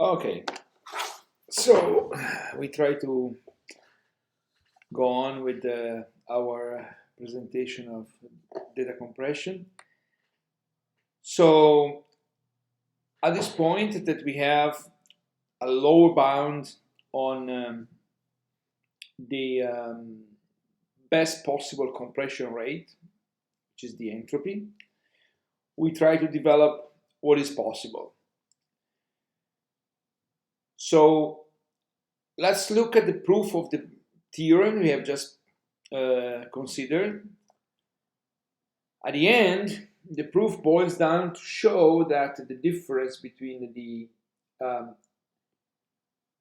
Okay, so we try to go on with our presentation of data compression. So at this point that we have a lower bound on the best possible compression rate, which is the entropy, we try to develop what is possible. So let's look at the proof of the theorem we have just considered. At the end, the proof boils down to show that the difference between the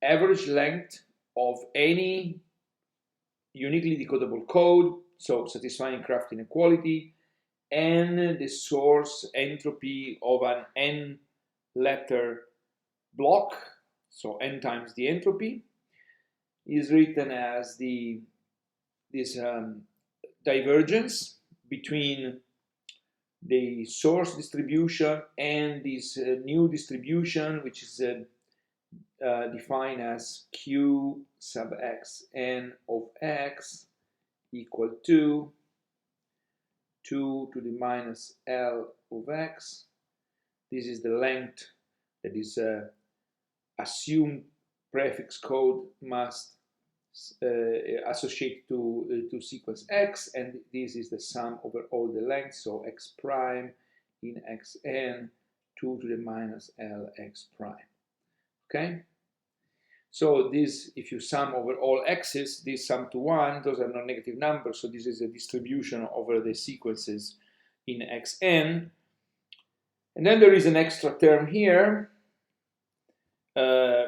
average length of any uniquely decodable code, so satisfying Kraft inequality, and the source entropy of an n-letter block, so n times the entropy, is written as this divergence between the source distribution and this new distribution, which is defined as q sub x n of x equal to 2 to the minus L of x. This is the length that is assumed prefix code must associate to sequence x, and this is the sum over all the lengths, so x prime in xn 2 to the minus L x prime. Okay? So this, if you sum over all x's, this sum to 1, those are non-negative numbers, so this is a distribution over the sequences in xn. And then there is an extra term here,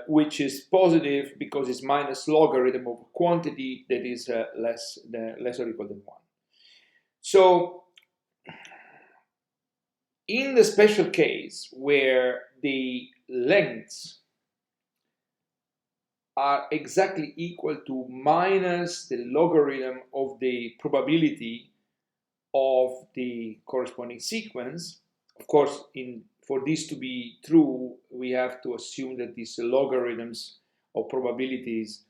which is positive because it's minus logarithm of a quantity that is less or equal than 1. So in the special case where the lengths are exactly equal to minus the logarithm of the probability of the corresponding sequence, of course, for this to be true, we have to assume that these logarithms of probabilities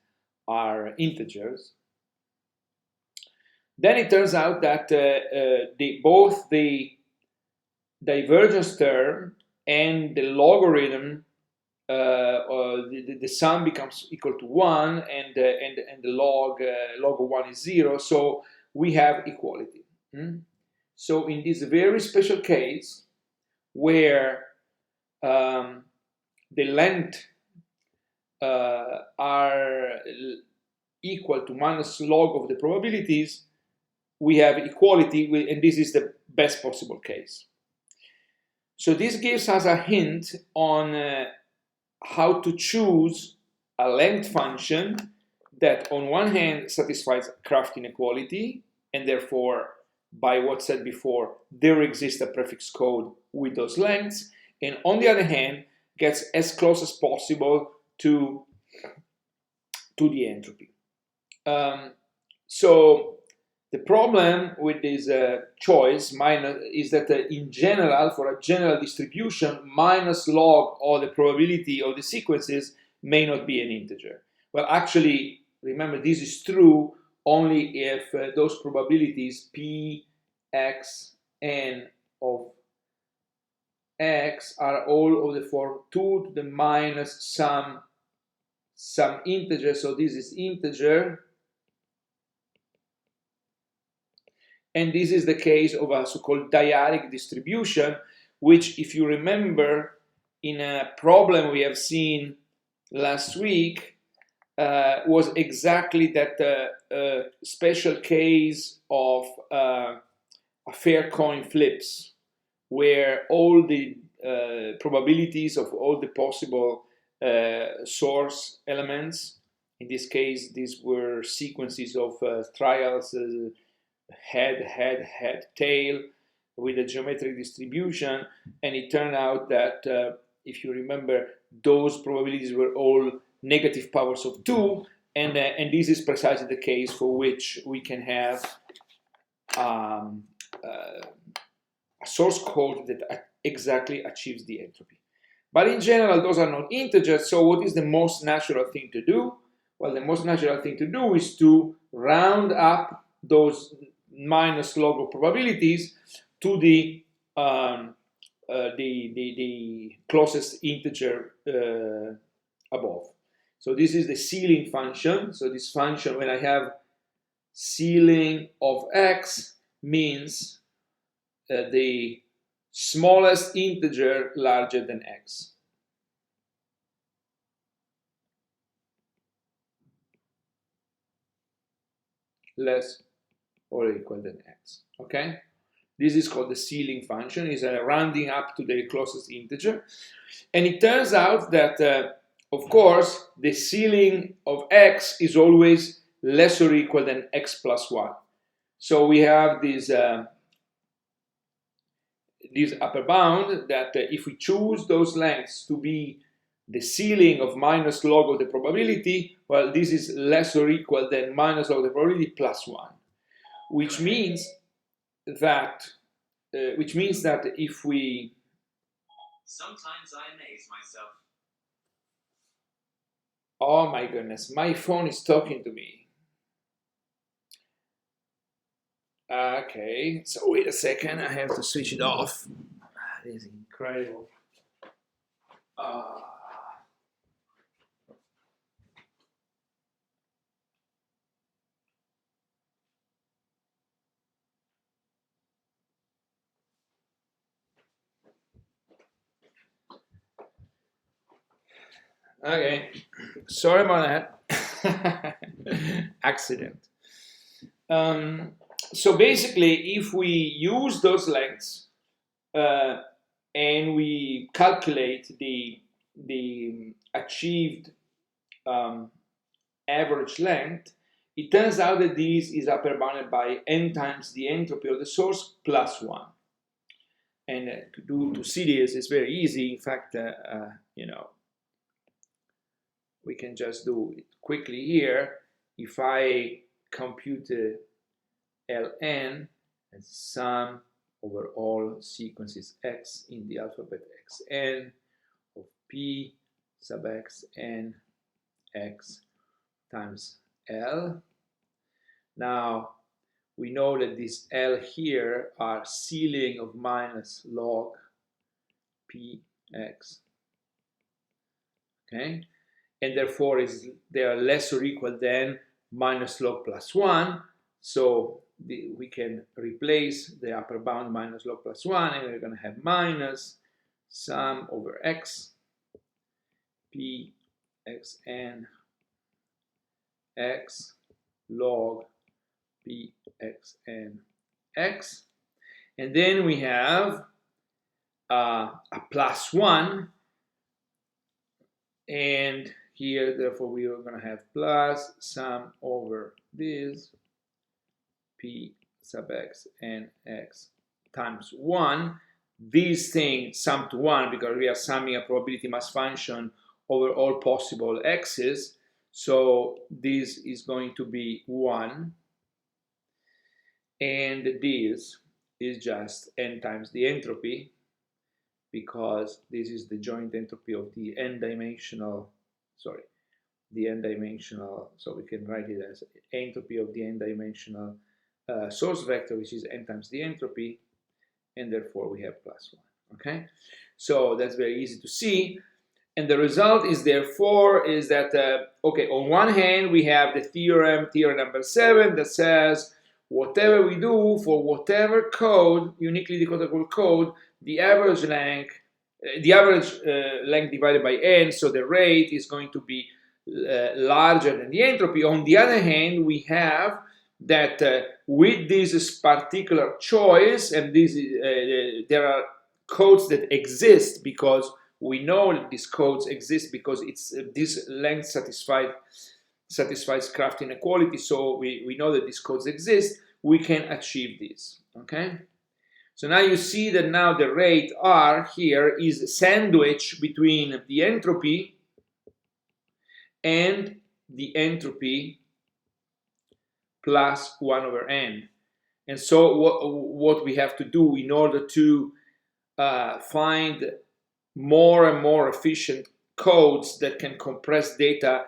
are integers. Then it turns out that both the divergence term and the logarithm, the sum becomes equal to 1, and the log of 1 is 0, so we have equality. So in this very special case, where the length are equal to minus log of the probabilities, we have equality, and this is the best possible case. So this gives us a hint on how to choose a length function that on one hand satisfies Kraft inequality, and therefore, by what said before, there exists a prefix code with those lengths, and on the other hand, gets as close as possible to the entropy. So the problem with this choice is that in general, for a general distribution, minus log of the probability of the sequences may not be an integer. Well, actually, remember, this is true only if those probabilities p, x, n of x are all of the form 2 to the minus some integer, so this is integer, and this is the case of a so-called dyadic distribution, which, if you remember, in a problem we have seen last week, was exactly that special case of a fair coin flips, where all the probabilities of all the possible source elements, in this case these were sequences of trials, head, tail, with a geometric distribution, and it turned out that if you remember, those probabilities were all negative powers of 2, and this is precisely the case for which we can have a source code that exactly achieves the entropy. But in general, those are not integers, so what is the most natural thing to do? Well, the most natural thing to do is to round up those minus log of probabilities to the closest integer above. So this is the ceiling function. So this function, when I have ceiling of x, means the smallest integer larger than x. Less or equal than x, okay? This is called the ceiling function. It's a rounding up to the closest integer. And it turns out that, of course, the ceiling of x is always less or equal than x plus 1. So we have this upper bound that if we choose those lengths to be the ceiling of minus log of the probability, well, this is less or equal than minus log of the probability plus 1, which means that if we... Sometimes I amaze myself. Oh my goodness, my phone is talking to me. Okay, so wait a second, I have to switch it off. This is incredible. Okay, sorry about that. Accident. So basically, if we use those lengths and we calculate the achieved average length, it turns out that this is upper bounded by n times the entropy of the source plus 1. And to see this is very easy. In fact, we can just do it quickly here. If I compute ln as sum over all sequences x in the alphabet xn of p sub x n x times l. Now we know that this l here are ceiling of minus log p x, okay, and therefore they are less or equal than minus log plus 1. So we can replace the upper bound minus log plus 1, and we're going to have minus sum over x p x n x log p x n x, and then we have a plus 1, and here therefore we are going to have plus sum over this p sub x n x times 1. This thing sum to 1 because we are summing a probability mass function over all possible x's. So this is going to be 1. And this is just n times the entropy, because this is the joint entropy of the n-dimensional, so we can write it as entropy of the n-dimensional source vector, which is n times the entropy, and therefore we have plus 1, okay? So that's very easy to see, and the result is therefore is that, okay, on one hand we have the theorem number 7 that says whatever we do for whatever code, uniquely decodable code, the average length divided by n, so the rate is going to be larger than the entropy. On the other hand, we have that with this particular choice, and there are codes that exist because we know that these codes exist because it's this length satisfies Kraft inequality, so we know that these codes exist. We can achieve this, okay? So now you see that now the rate R here is sandwiched between the entropy and the entropy plus 1 over n. And so what we have to do in order to find more and more efficient codes that can compress data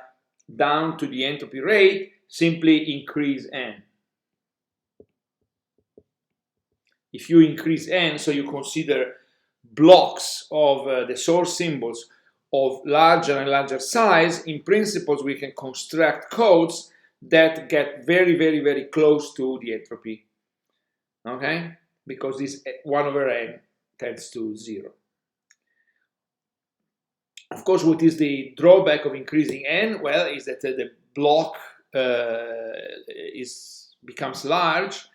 down to the entropy rate, simply increase n. If you increase n, so you consider blocks of the source symbols of larger and larger size, in principle we can construct codes that get very, very, very close to the entropy, okay? Because this 1 over n tends to 0. Of course, what is the drawback of increasing n? Well, is that the block becomes large,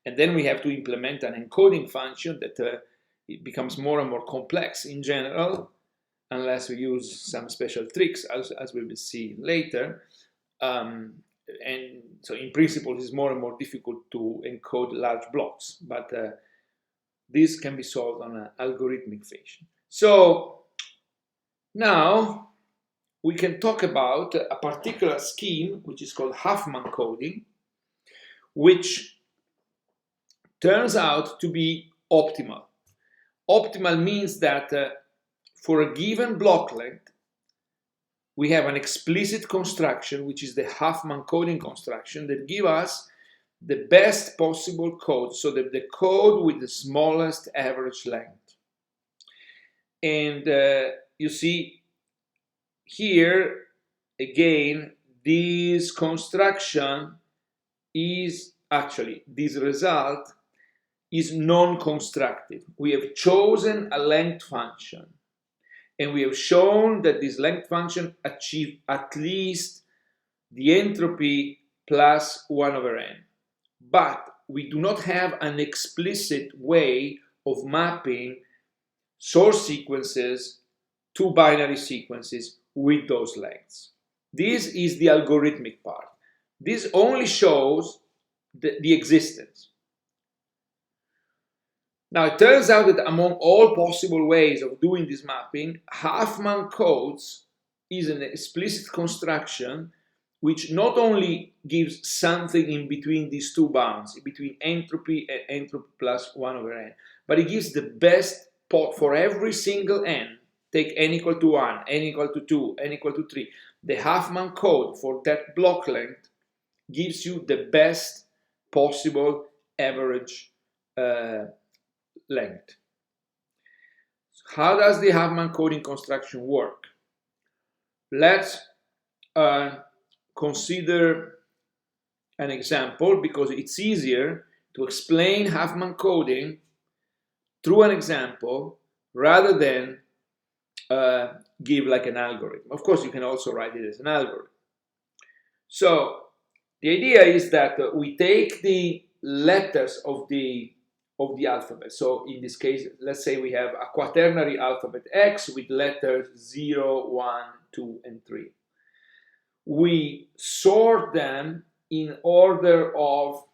and then we have to implement an encoding function that it becomes more and more complex in general, unless we use some special tricks, as we will see later. And so in principle, it's more and more difficult to encode large blocks, but this can be solved on an algorithmic fashion. So now we can talk about a particular scheme, which is called Huffman coding, which turns out to be optimal. Optimal means that for a given block length, we have an explicit construction, which is the Huffman coding construction, that gives us the best possible code, so that the code with the smallest average length. And you see here, again, this construction is actually, this result is non-constructive. We have chosen a length function, and we have shown that this length function achieves at least the entropy plus 1 over n. But we do not have an explicit way of mapping source sequences to binary sequences with those lengths. This is the algorithmic part. This only shows the existence. Now, it turns out that among all possible ways of doing this mapping, Huffman codes is an explicit construction which not only gives something in between these two bounds, between entropy and entropy plus 1 over n, but it gives the best for every single n. Take n equal to 1, n equal to 2, n equal to 3. The Huffman code for that block length gives you the best possible average length. How does the Huffman coding construction work? Let's consider an example, because it's easier to explain Huffman coding through an example rather than give like an algorithm. Of course, you can also write it as an algorithm. So the idea is that we take the letters of the alphabet. So in this case, let's say we have a quaternary alphabet X with letters 0, 1, 2, and 3. We sort them in order of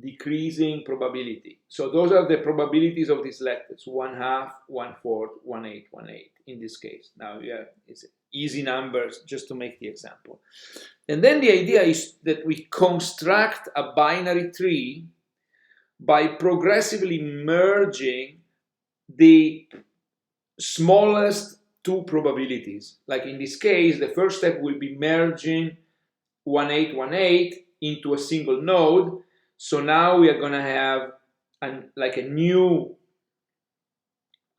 decreasing probability. So those are the probabilities of these letters: 1/2, 1/4, 1/8, 1/8 in this case. Now, yeah, it's easy numbers just to make the example. And then the idea is that we construct a binary tree by progressively merging the smallest two probabilities. Like in this case, the first step will be merging 1/8, 1/8 into a single node. So now we are going to have like a new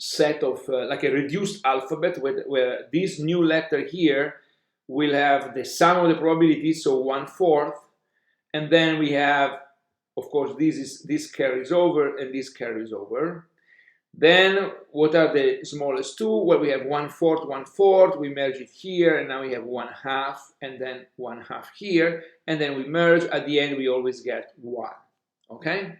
set of, like a reduced alphabet, where this new letter here will have the sum of the probabilities, so 1/4. And then we have, of course, this carries over and this carries over. Then what are the smallest two? Well, we have 1/4, 1/4, we merge it here, and now we have 1/2, and then 1/2 here, and then we merge. At the end, we always get 1, okay?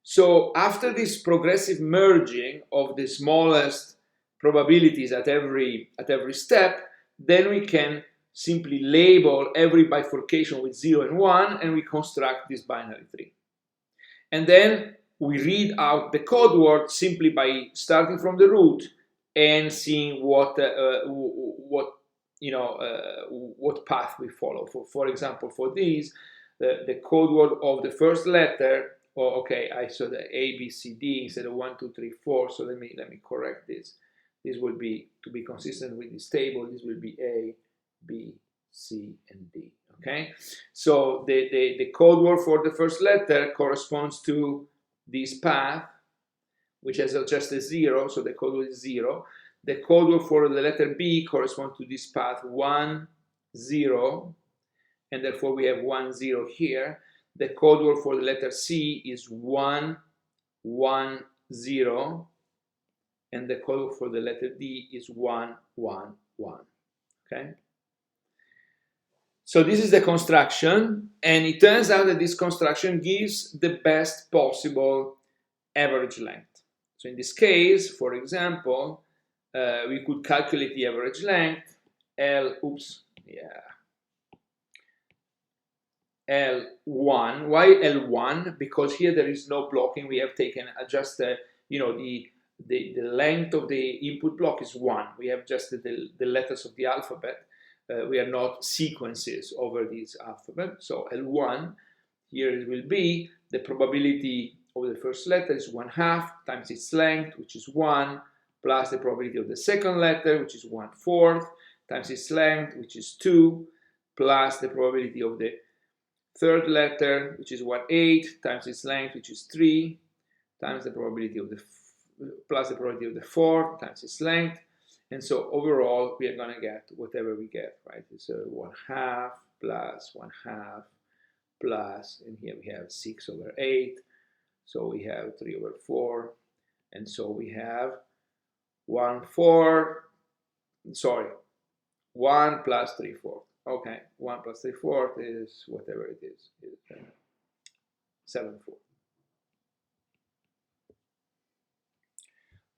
So after this progressive merging of the smallest probabilities at every step, then we can simply label every bifurcation with 0 and 1, and we construct this binary tree. And then we read out the code word simply by starting from the root and seeing what path we follow. For example, for these, the code word of the first letter Oh, okay, I saw the A, B, C, D instead of 1, 2, 3, 4. So let me correct this. This will be, to be consistent with this table, this will be A, B, C, and D. Okay, so the code word for the first letter corresponds to this path, which has just a 0, so the code word is 0. The code word for the letter B corresponds to this path 1, 0, and therefore we have 1, 0 here. The code word for the letter C is 1, 1, 0, and the code word for the letter D is 1, 1, 1. Okay? So this is the construction, and it turns out that this construction gives the best possible average length. So in this case, for example, we could calculate the average length, L1. Why L1? Because here there is no blocking. We have taken just the length of the input block is 1. We have just the letters of the alphabet. We are not sequences over this alphabet. So L1, here it will be the probability of the first letter is 1/2 times its length, which is 1, plus the probability of the second letter, which is 1/4, times its length, which is 2, plus the probability of the third letter, which is 1/8, times its length, which is 3, times the probability of the plus the probability of the fourth times its length. And so overall, we are going to get whatever we get, right? It's 1/2 plus 1/2 plus, and here we have 6/8. So we have 3/4. And so we have 1 plus 3/4. Okay, 1 plus 3/4 is whatever it is 7/4.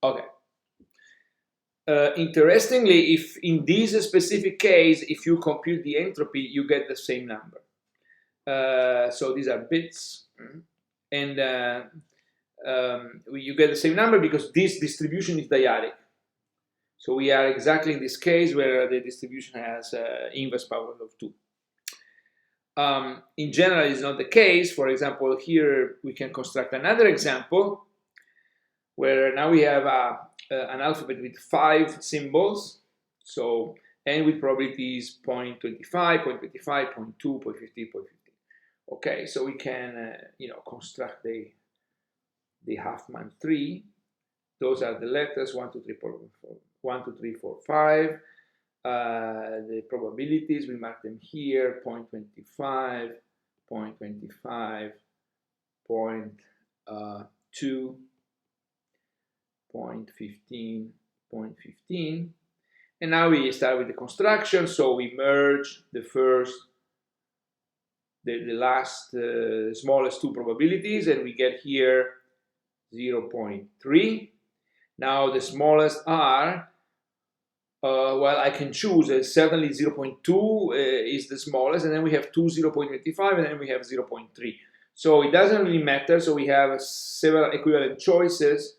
Okay. Interestingly, if in this specific case, if you compute the entropy, you get the same number. So these are bits, and you get the same number because this distribution is dyadic. So we are exactly in this case where the distribution has inverse power of 2. In general, it's not the case. For example, here we can construct another example where now we have an alphabet with 5 symbols, so, and with probabilities 0.25, 0.25, 0.2, 0.50, 0.50. Okay, so we can construct the Huffman tree. Those are the letters 1, 2, 3, 4, 1, 2, 3, 4, 5. The probabilities, we mark them here: 0.25, 0.25, 0.2, 0.15, 0.15. And now we start with the construction. So we merge the last smallest two probabilities, and we get here 0.3. Now the smallest are, well, I can choose. Certainly 0.2 is the smallest, and then we have 2 0.25, and then we have 0.3. So it doesn't really matter. So we have several equivalent choices.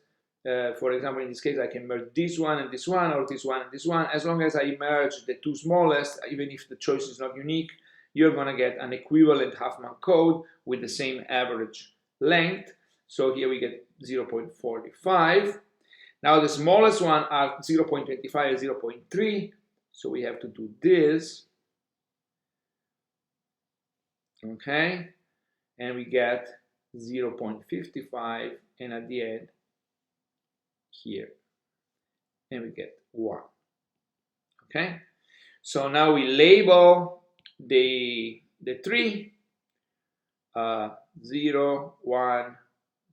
For example, in this case, I can merge this one and this one, or this one and this one. As long as I merge the two smallest, even if the choice is not unique, you're going to get an equivalent Huffman code with the same average length. So here we get 0.45. Now the smallest one are 0.25 and 0.3. So we have to do this. Okay. And we get 0.55, and at the end, here, and we get 1. Okay, so now we label the tree 0, 1,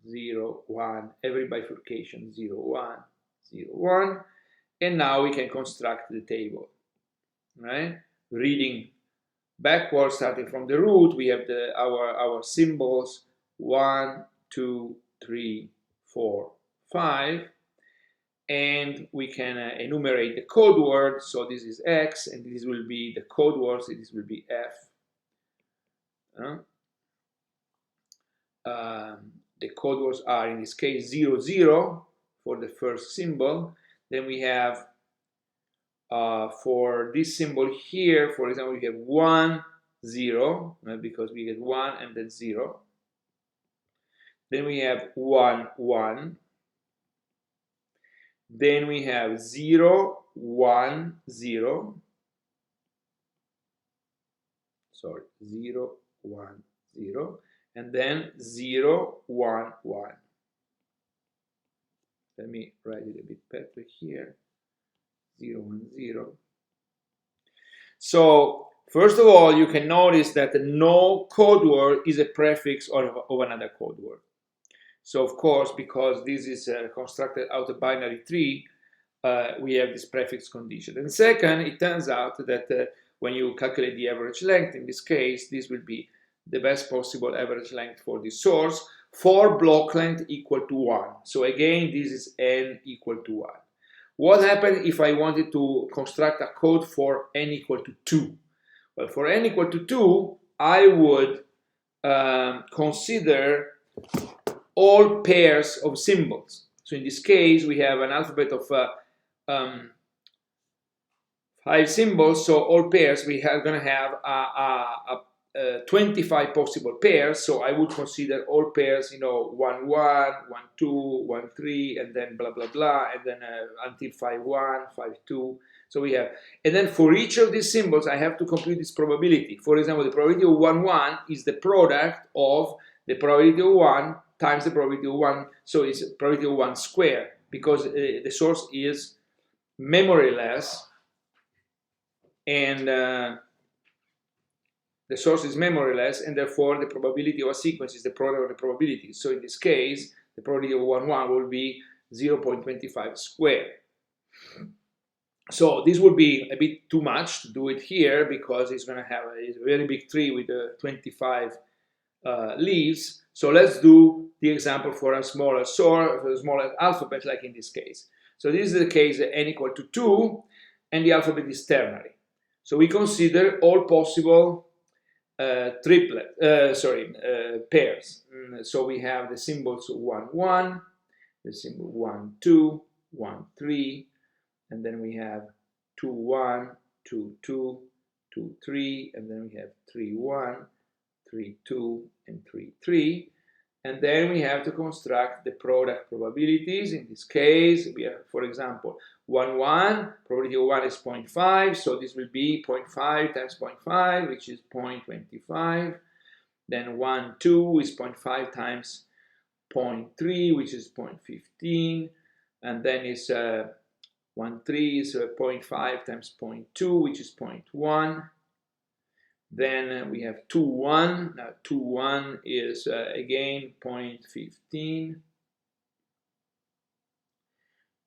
0, 1, every bifurcation 0, 1, 0, 1, and now we can construct the table, right? Reading backwards, starting from the root, we have our symbols 1, 2, 3, 4, 5. And we can enumerate the code word. So this is X, and this will be the code word, so this will be F. The code words are, in this case, 0, 0 for the first symbol. Then we have, for this symbol here, for example, we have 1, 0, because we get 1 and then 0. Then we have 1, 1. Then we have 0, 1, 0. Sorry, 0, 1, 0. And then 0, 1, 1. Let me write it a bit better here. 0, 1, 0. So, first of all, you can notice that no code word is a prefix of another code word. So, of course, because this is constructed out of binary tree, we have this prefix condition. And second, it turns out that when you calculate the average length, in this case, this will be the best possible average length for the source for block length equal to 1. So again, this is n equal to 1. What happens if I wanted to construct a code for n equal to 2? Well, for n equal to 2, I would consider all pairs of symbols. So in this case, we have an alphabet of 5 symbols, so all pairs, we are going to have 25 possible pairs, so I would consider all pairs, 1, 1, 1, 2, 1, 3, and then blah, blah, blah, and then until 5, 1, 5, 2. So we have, and then for each of these symbols, I have to compute this probability. For example, the probability of 1, 1 is the product of the probability of 1 times the probability of 1, so it's probability of 1 squared, because the source is memoryless, and the source is memoryless, and therefore the probability of a sequence is the product of the probabilities. So in this case, the probability of 1, 1 will be 0.25 squared. So this would be a bit too much to do it here, because it's going to have a very big tree with 25 leaves. So let's do the example for a smaller source, for a smaller alphabet, like in this case. So this is the case that n equal to 2, and the alphabet is ternary. So we consider all possible pairs. So we have the symbols 1, 1, the symbol 1, 2, 1, 3, and then we have 2, 1, 2, 2, 2, 3, and then we have 3, 1, 3, 2, and 3, 3. And then we have to construct the product probabilities. In this case, we have, for example, 1, 1, probability of 1 is 0.5, so this will be 0.5 times 0.5, which is 0.25. Then 1, 2 is 0.5 times 0.3, which is 0.15. And then it's 1, 3 is 0.5 times 0.2, which is 0.1. Then we have 2, 1. Now 2, 1 is again 0.15.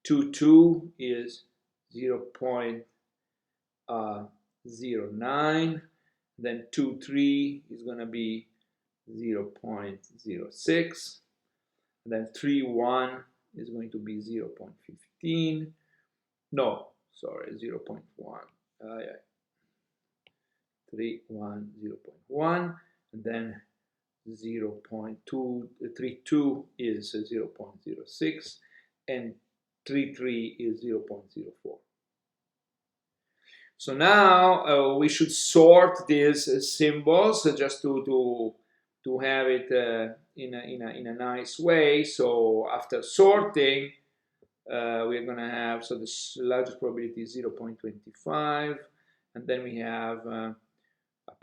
2, 2 is 0.09. Then 2, 3 is going to be 0.06. Then 3, 1 is going to be 0.15. No, sorry, 0.1. 3, 1, 0.1, and then 0.232 is 0.06, and 33 is 0.04. So now we should sort these symbols just to have it in a nice way. So after sorting, we're going to have, so the largest probability is 0.25, and then we have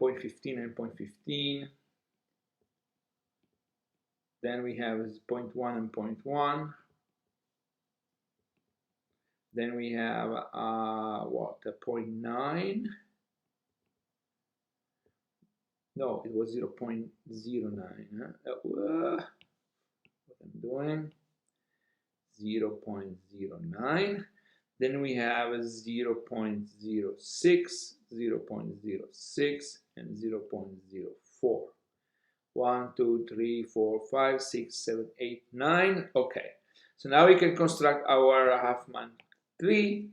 0.15 and 0.15. Then we have 0.1 and 0.1. Then we have what, a 0.9. No, it was 0.09. What I'm doing, 0.09. Then we have 0.06, 0.06, and 0.04. 1, 2, 3, 4, 5, 6, 7, 8, 9. Okay, so now we can construct our Huffman tree.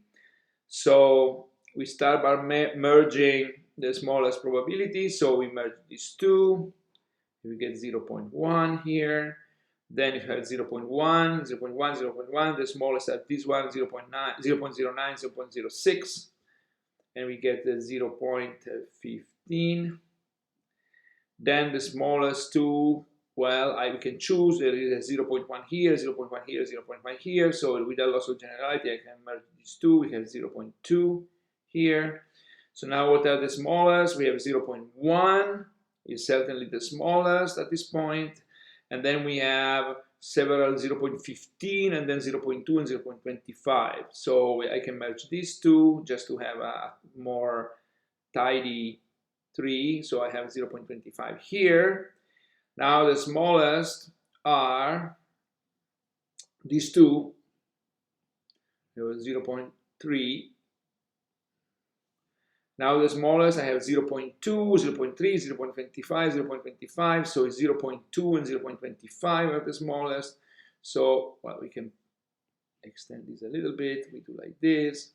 So we start by merging the smallest probability. So we merge these two. We get 0.1 here. Then you have 0.1, 0.1, 0.1, the smallest at this one, 0.9, 0.09, 0.06, and we get the 0.15. Then the smallest two well, we can choose. There is a 0.1 here, 0.1 here, 0.1 here. So with a loss of generality, I can merge these two. We have 0.2 here. So now what are the smallest? We have 0.1 is certainly the smallest at this point. And then we have several 0.15 and then 0.2 and 0.25. So I can merge these two just to have a more tidy tree. So I have 0.25 here. Now the smallest are these two. There was 0.3. Now the smallest I have 0.2, 0.3, 0.25, 0.25. So it's 0.2 and 0.25 are the smallest. So, well, we can extend this a little bit. We do like this.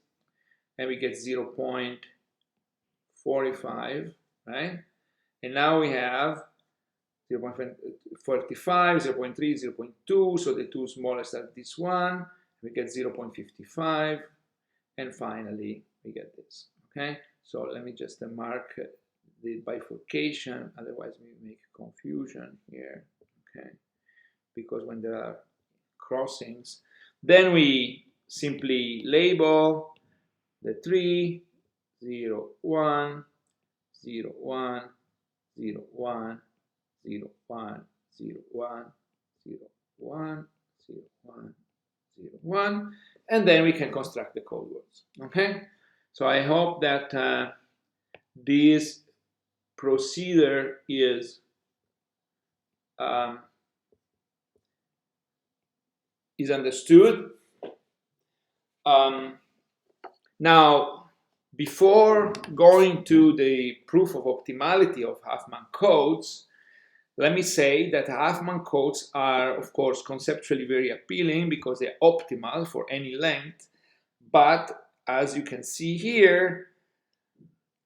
And we get 0.45, right? And now we have 0.45, 0.3, 0.2. So the two smallest are this one. We get 0.55. And finally, we get this, okay? So let me just mark the bifurcation, otherwise we make confusion here, okay? Because when there are crossings, then we simply label the 3, 0, 1, 0, 1, 0, 1, 0, 1, 0, 1, 0, 1, 0, 1, 0, 1, and then we can construct the code words, okay? So I hope that this procedure is understood. Now, before going to the proof of optimality of Huffman codes, let me say that Huffman codes are, of course, conceptually very appealing because they're optimal for any length, but as you can see here,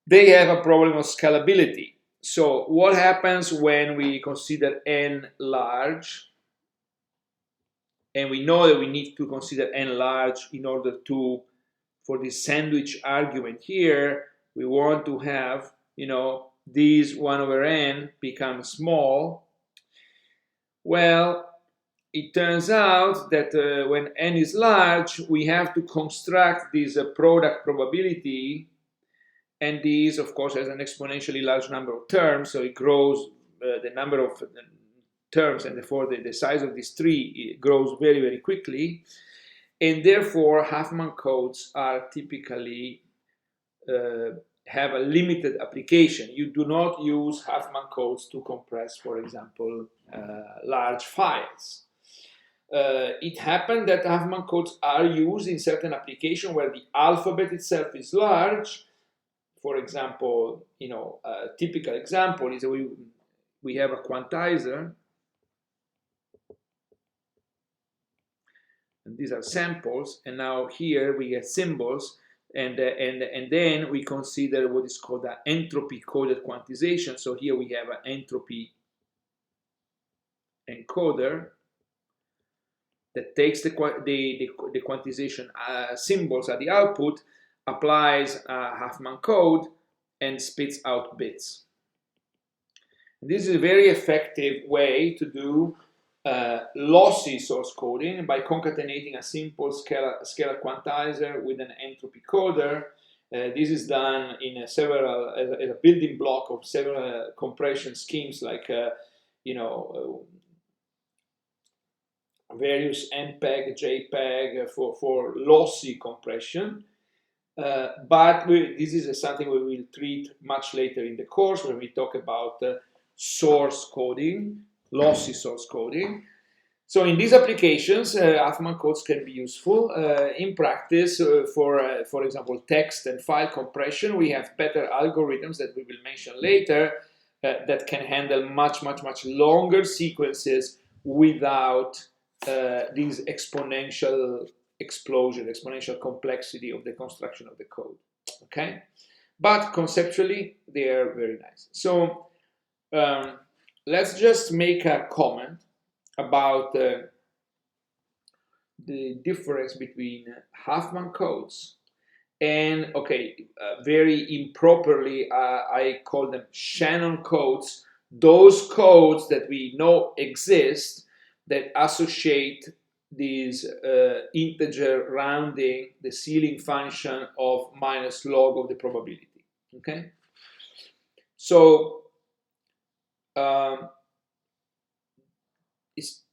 they have a problem of scalability. So what happens when we consider n large? And we know that we need to consider n large in order to, for this sandwich argument here, we want to have, these 1 over n become small. Well, it turns out that when n is large, we have to construct this product probability, and this, of course, has an exponentially large number of terms, so it grows, the number of terms, and therefore the size of this tree grows very, very quickly. And therefore, Huffman codes are typically have a limited application. You do not use Huffman codes to compress, for example, large files. It happened that Huffman codes are used in certain applications where the alphabet itself is large. For example, a typical example is that we have a quantizer, and these are samples, and now here we get symbols, and then we consider what is called an entropy-coded quantization. So here we have an entropy encoder that takes the quantization symbols at the output, applies a Huffman code, and spits out bits. This is a very effective way to do lossy source coding by concatenating a simple scalar quantizer with an entropy coder. This is done in as a building block of several compression schemes like various MPEG, JPEG for lossy compression. But this is something we will treat much later in the course when we talk about source coding, lossy source coding. So in these applications, Huffman codes can be useful. In practice, for example, text and file compression, we have better algorithms that we will mention later that can handle much longer sequences without this exponential explosion, exponential complexity of the construction of the code, okay? But conceptually, they are very nice. So let's just make a comment about the difference between Huffman codes and, very improperly, I call them Shannon codes those codes that we know exist that associate this integer rounding, the ceiling function of minus log of the probability. Okay, so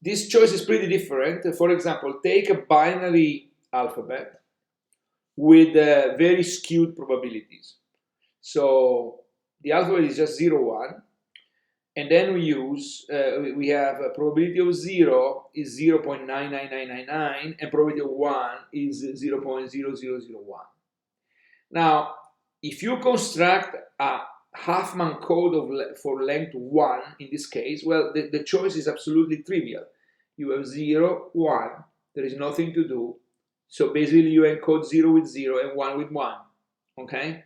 this choice is pretty different. For example, take a binary alphabet with very skewed probabilities. So the alphabet is just 0, 1. And then we use, we have a probability of 0 is 0.99999, and probability of 1 is 0.0001. Now, if you construct a Huffman code for length 1, in this case, well, the choice is absolutely trivial. You have 0, 1, there is nothing to do. So basically you encode 0 with 0 and 1 with 1, okay?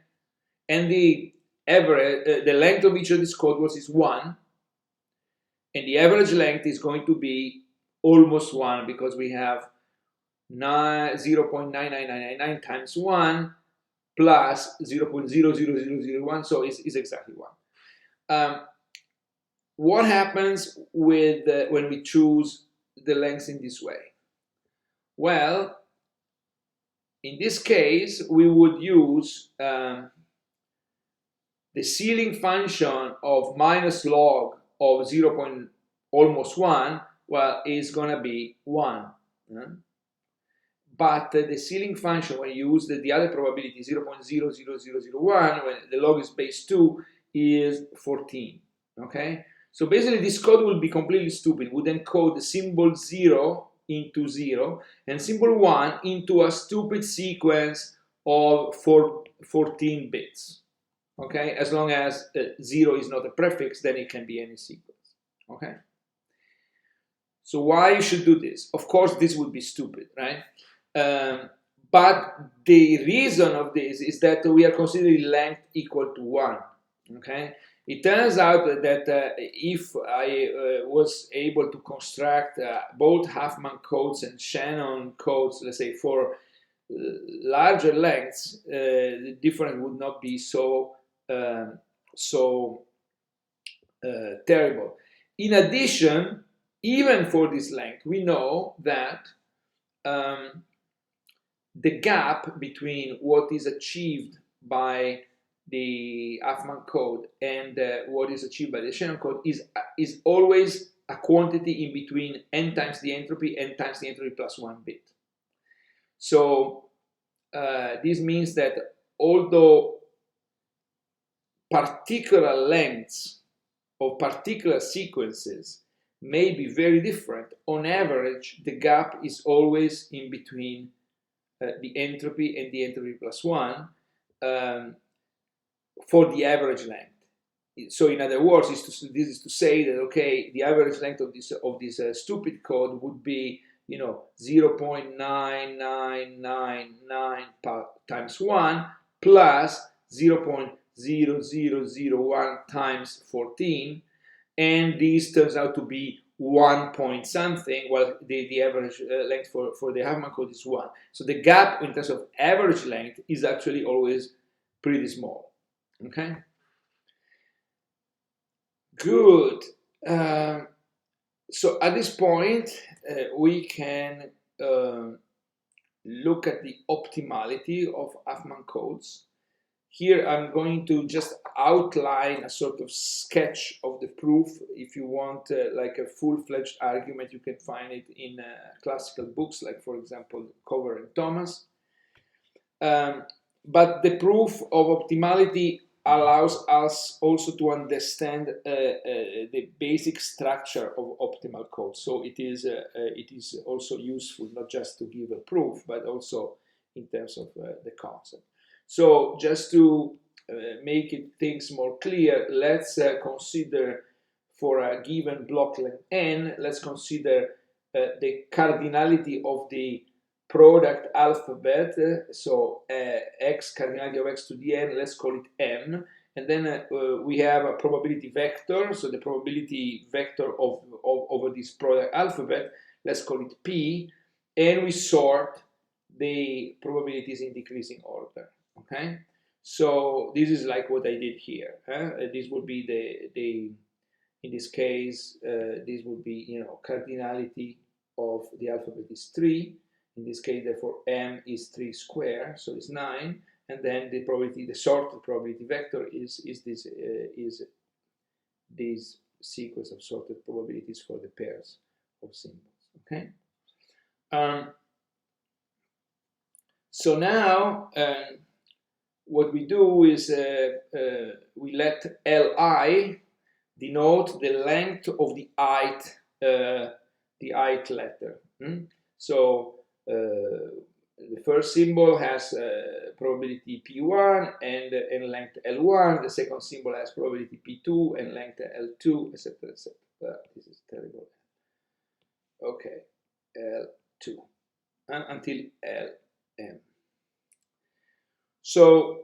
And the average, the length of each of these code words is 1, and the average length is going to be almost 1 because we have 0.99999 times 1 plus 0.00001, so it's exactly 1. What happens with when we choose the lengths in this way? Well, in this case, we would use the ceiling function of minus log of 0. Almost 1, well, is going to be 1. But the ceiling function, when you use the other probability, 0.00001, when the log is base 2, is 14. Okay? So basically, this code will be completely stupid. It would encode the symbol 0 into 0 and symbol 1 into a stupid sequence of 14 bits. Okay? As long as 0 is not a prefix, then it can be any sequence. Okay? So why you should do this? Of course, this would be stupid, right? But the reason of this is that we are considering length equal to 1. Okay? It turns out that if I was able to construct both Huffman codes and Shannon codes, let's say for larger lengths, the difference would not be so terrible. In addition, even for this length, we know that the gap between what is achieved by the Huffman code and what is achieved by the Shannon code is always a quantity in between n times the entropy, n times the entropy plus 1 bit. So this means that although particular lengths of particular sequences may be very different, on average, the gap is always in between the entropy and the entropy plus 1 for the average length. So in other words, this is to say that, okay, the average length of this stupid code would be, 0.9999 times 1 plus 0.0001 times 14, and this turns out to be 1 point something, while the average length for the Huffman code is 1. So the gap in terms of average length is actually always pretty small. Okay? Good. So at this point, we can look at the optimality of Huffman codes. Here I'm going to just outline a sort of sketch of the proof. If you want like a full-fledged argument, you can find it in classical books, like for example, Cover and Thomas. But the proof of optimality allows us also to understand the basic structure of optimal code. So it is also useful not just to give a proof, but also in terms of the concept. So just to make things more clear, let's consider for a given block length n, let's consider the cardinality of the product alphabet, so x, cardinality of x to the n, let's call it m, and then we have a probability vector, so the probability vector over this product alphabet, let's call it p, and we sort the probabilities in decreasing order. Okay, so this is like what I did here. This would be In this case, this would be, cardinality of the alphabet is 3. In this case, therefore, m is 3 squared, so it's 9. And then the probability, the sorted probability vector is this sequence of sorted probabilities for the pairs of symbols. Okay. So now what we do is we let Li denote the length of the ith letter. So the first symbol has probability P1 and length L1. The second symbol has probability P2 and length L2, etc., etc. This is terrible. Okay, L2 until Lm. So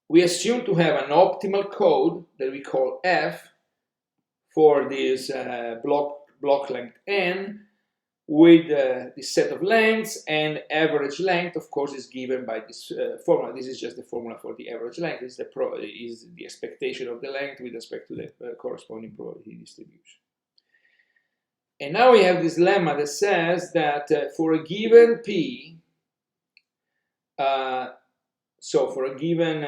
we assume to have an optimal code that we call F for this block length n, with this set of lengths, and average length, of course, is given by this formula. This is just the formula for the average length. Is the expectation of the length with respect to the corresponding probability distribution. And now we have this lemma that says that for a given p, so for a given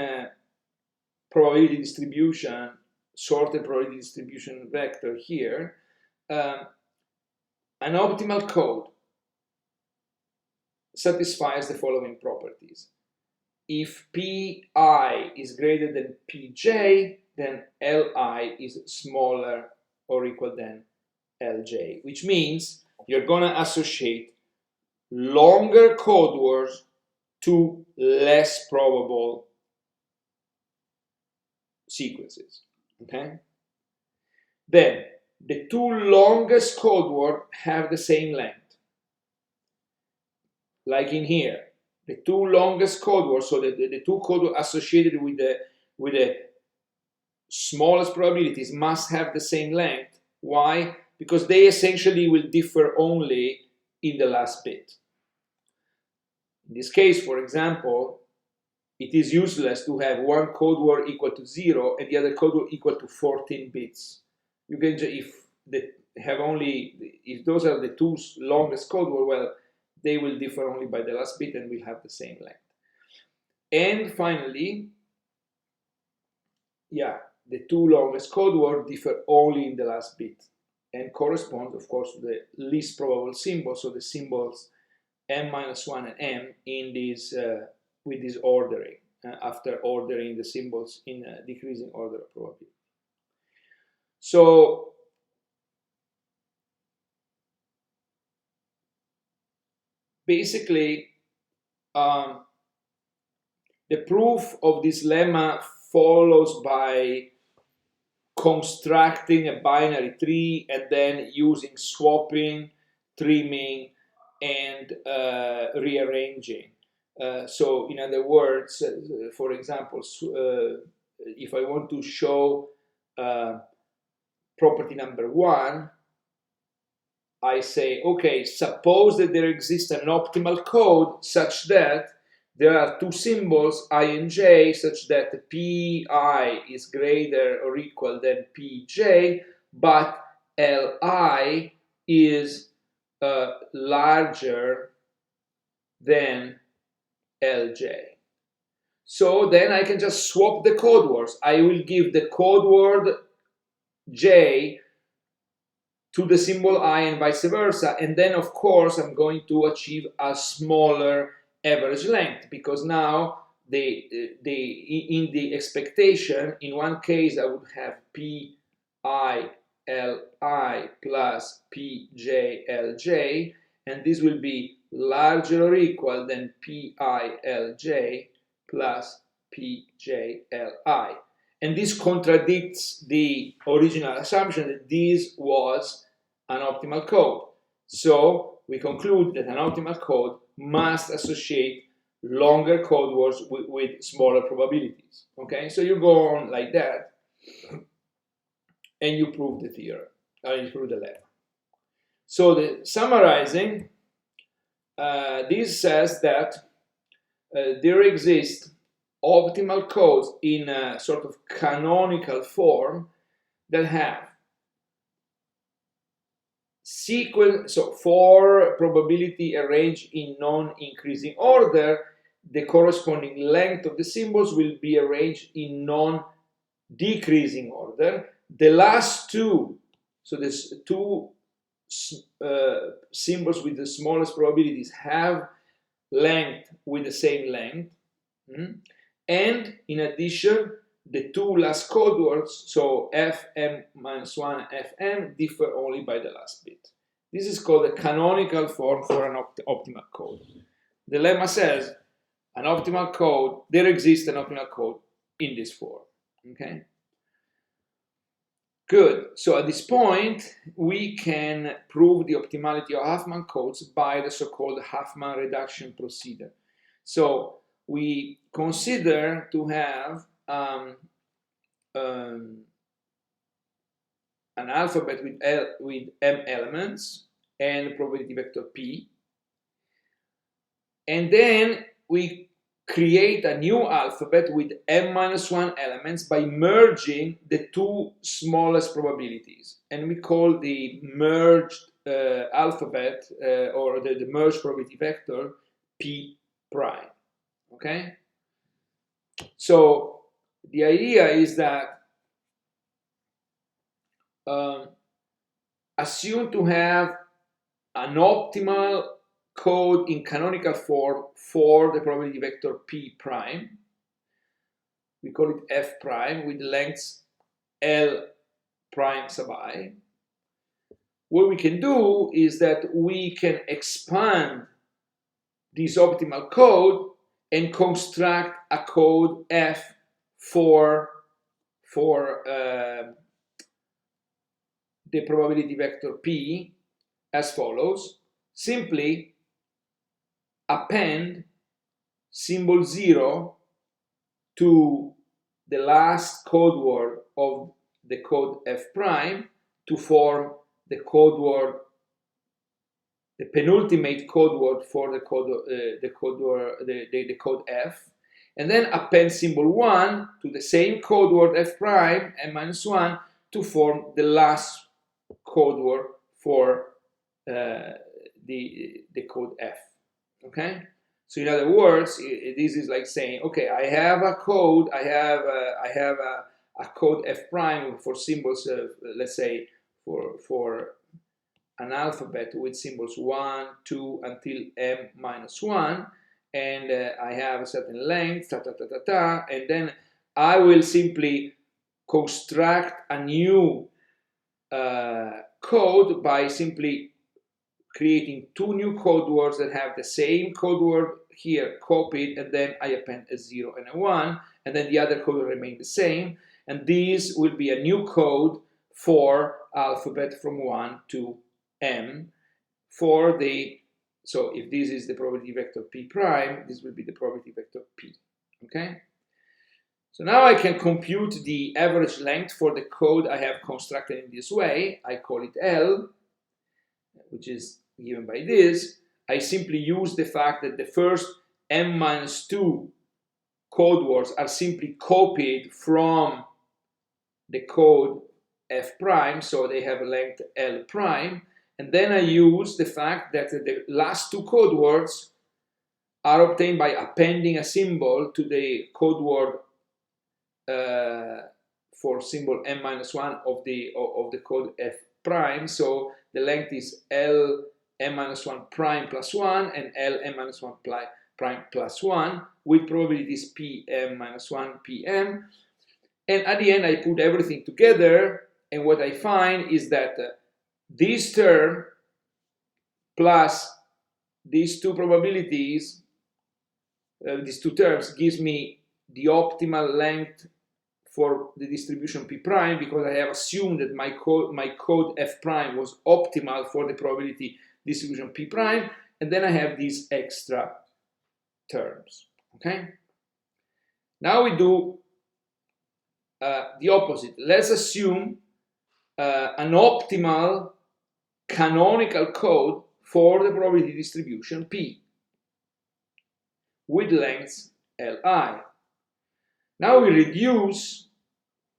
probability distribution, sorted probability distribution vector here, an optimal code satisfies the following properties. If Pi is greater than Pj, then Li is smaller or equal than Lj, which means you're going to associate longer code words to less probable sequences. Okay? Then the two longest code words have the same length. Like in here, the two longest code words, so the two code words associated with the smallest probabilities must have the same length. Why? Because they essentially will differ only in the last bit. In this case, for example, it is useless to have one code word equal to 0 and the other code word equal to 14 bits. You can, if those are the two longest code words, well, they will differ only by the last bit and will have the same length. And finally, the two longest code words differ only in the last bit and correspond, of course, to the least probable symbol, so the symbols m-1 and m in this with this ordering, after ordering the symbols in a decreasing order of probability. So basically, the proof of this lemma follows by constructing a binary tree and then using swapping, trimming, and rearranging. So in other words, for example, if I want to show property number 1, I say, okay, suppose that there exists an optimal code such that there are two symbols, I and j, such that Pi is greater or equal than Pj, but Li is larger than Lj. So then I can just swap the code words. I will give the code word j to the symbol I and vice versa, and then of course I'm going to achieve a smaller average length, because now in the expectation, in one case I would have Pi Li plus Pj Lj, and this will be larger or equal than Pi Lj plus Pj Li. And this contradicts the original assumption that this was an optimal code. So we conclude that an optimal code must associate longer code words with smaller probabilities. Okay, so you go on like that, and you prove the theorem, or you prove the lemma. So summarizing, this says that there exists optimal codes in a sort of canonical form that have sequence, so for probability arranged in non-increasing order, the corresponding length of the symbols will be arranged in non-decreasing order. The last two, so there's two symbols with the smallest probabilities have length with the same length. And in addition, the two last code words, so fm minus 1 and fm, differ only by the last bit. This is called a canonical form for an optimal code. The lemma says an optimal code, there exists an optimal code in this form. Okay? Good. So at this point, we can prove the optimality of Huffman codes by the so-called Huffman reduction procedure. So we consider to have an alphabet with m elements and probability vector p, and then we create a new alphabet with m-1 elements by merging the two smallest probabilities, and we call the merged alphabet or the merged probability vector p prime. Okay, so the idea is that assume to have an optimal code in canonical form for the probability vector p prime. We call it f prime with lengths l prime sub I. What we can do is that we can expand this optimal code and construct a code f for the probability vector p as follows. Simply append symbol 0 to the last code word of the code f prime to form the code word, the penultimate code word for the code f, and then append symbol 1 to the same code word f prime and minus 1 to form the last code word for the code f. Okay, so in other words, this is like saying, okay, I have a code, I have a code f prime for symbols, let's say for an alphabet with symbols 1, 2 until m minus 1, and I have a certain length, and then I will simply construct a new code by simply creating two new code words that have the same code word here copied, and then I append a 0 and a 1, and then the other code will remain the same, and this will be a new code for alphabet from 1 to m for the, so if this is the probability vector p prime, this will be the probability vector p. Okay, so now I can compute the average length for the code I have constructed in this way. I call it L, which is given by this. I simply use the fact that the first m-2 code words are simply copied from the code f prime, so they have a length L prime, and then I use the fact that the last two code words are obtained by appending a symbol to the code word for symbol m-1 of the code f prime, so the length is L m-1 prime plus 1 and L m-1 prime plus 1 with probabilities pm-1 pm, and at the end I put everything together, and what I find is that this term plus these two probabilities, these two terms, gives me the optimal length for the distribution p prime, because I have assumed that my code f prime was optimal for the probability distribution p prime, and then I have these extra terms. Okay, now we do the opposite. Let's assume an optimal canonical code for the probability distribution p with lengths Li. Now we reduce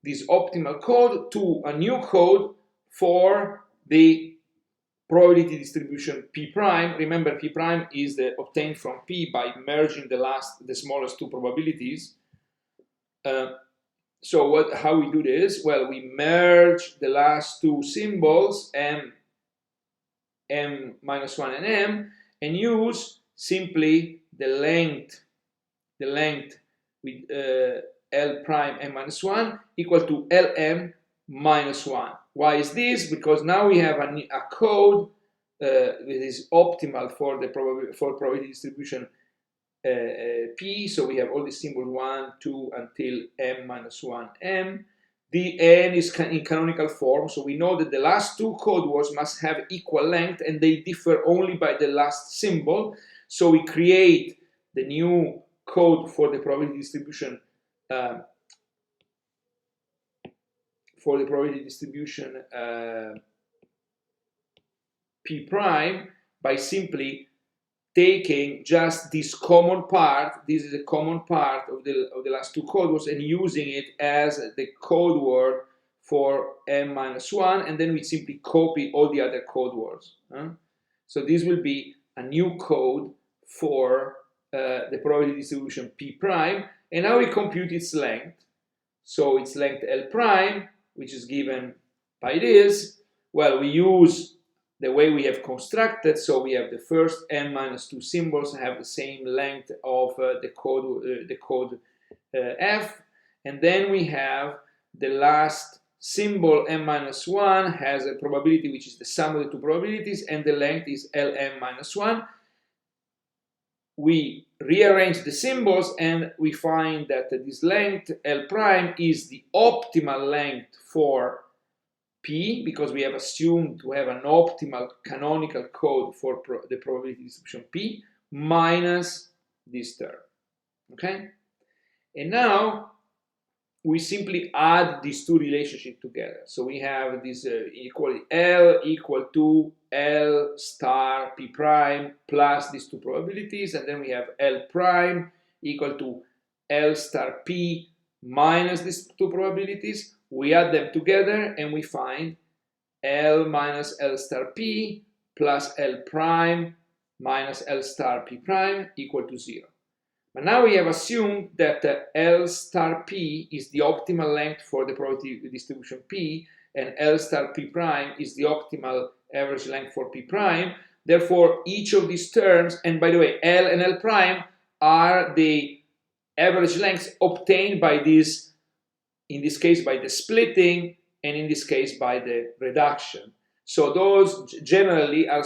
this optimal code to a new code for the probability distribution P prime. Remember, P prime is obtained from P by merging the smallest two probabilities. So how we do this? Well, we merge the last two symbols, m minus 1 and m, and use simply the length with L prime m minus 1 equal to Lm minus 1. Why is this? Because now we have a code that is optimal for the probability distribution P. So we have all these symbols 1, 2 until m minus 1 m. The n is in canonical form, so we know that the last two code words must have equal length and they differ only by the last symbol. So we create the new code for the probability distribution P prime by simply taking just this common part. This is a common part of the last two code words and using it as the code word for m minus 1, and then we simply copy all the other code words. So this will be a new code for the probability distribution P prime, and now we compute its length. So its length L prime, which is given by this. Well, we use the way we have constructed, so we have the first m minus 2 symbols have the same length of the code f, and then we have the last symbol m minus 1 has a probability which is the sum of the two probabilities, and the length is Lm minus 1. We rearrange the symbols and we find that this length L prime is the optimal length for P, because we have assumed to have an optimal canonical code for the probability distribution P minus this term. Okay? And now we simply add these two relationships together. So we have this equality L equal to L star P prime plus these two probabilities, and then we have L prime equal to L star P minus these two probabilities. We add them together and we find L minus L star P plus L prime minus L star P prime equal to 0. But now we have assumed that L star P is the optimal length for the probability distribution P, and L star P prime is the optimal average length for P prime. Therefore, each of these terms, and by the way, L and L prime are the average lengths obtained by this, in this case by the splitting, and in this case by the reduction. So those generally are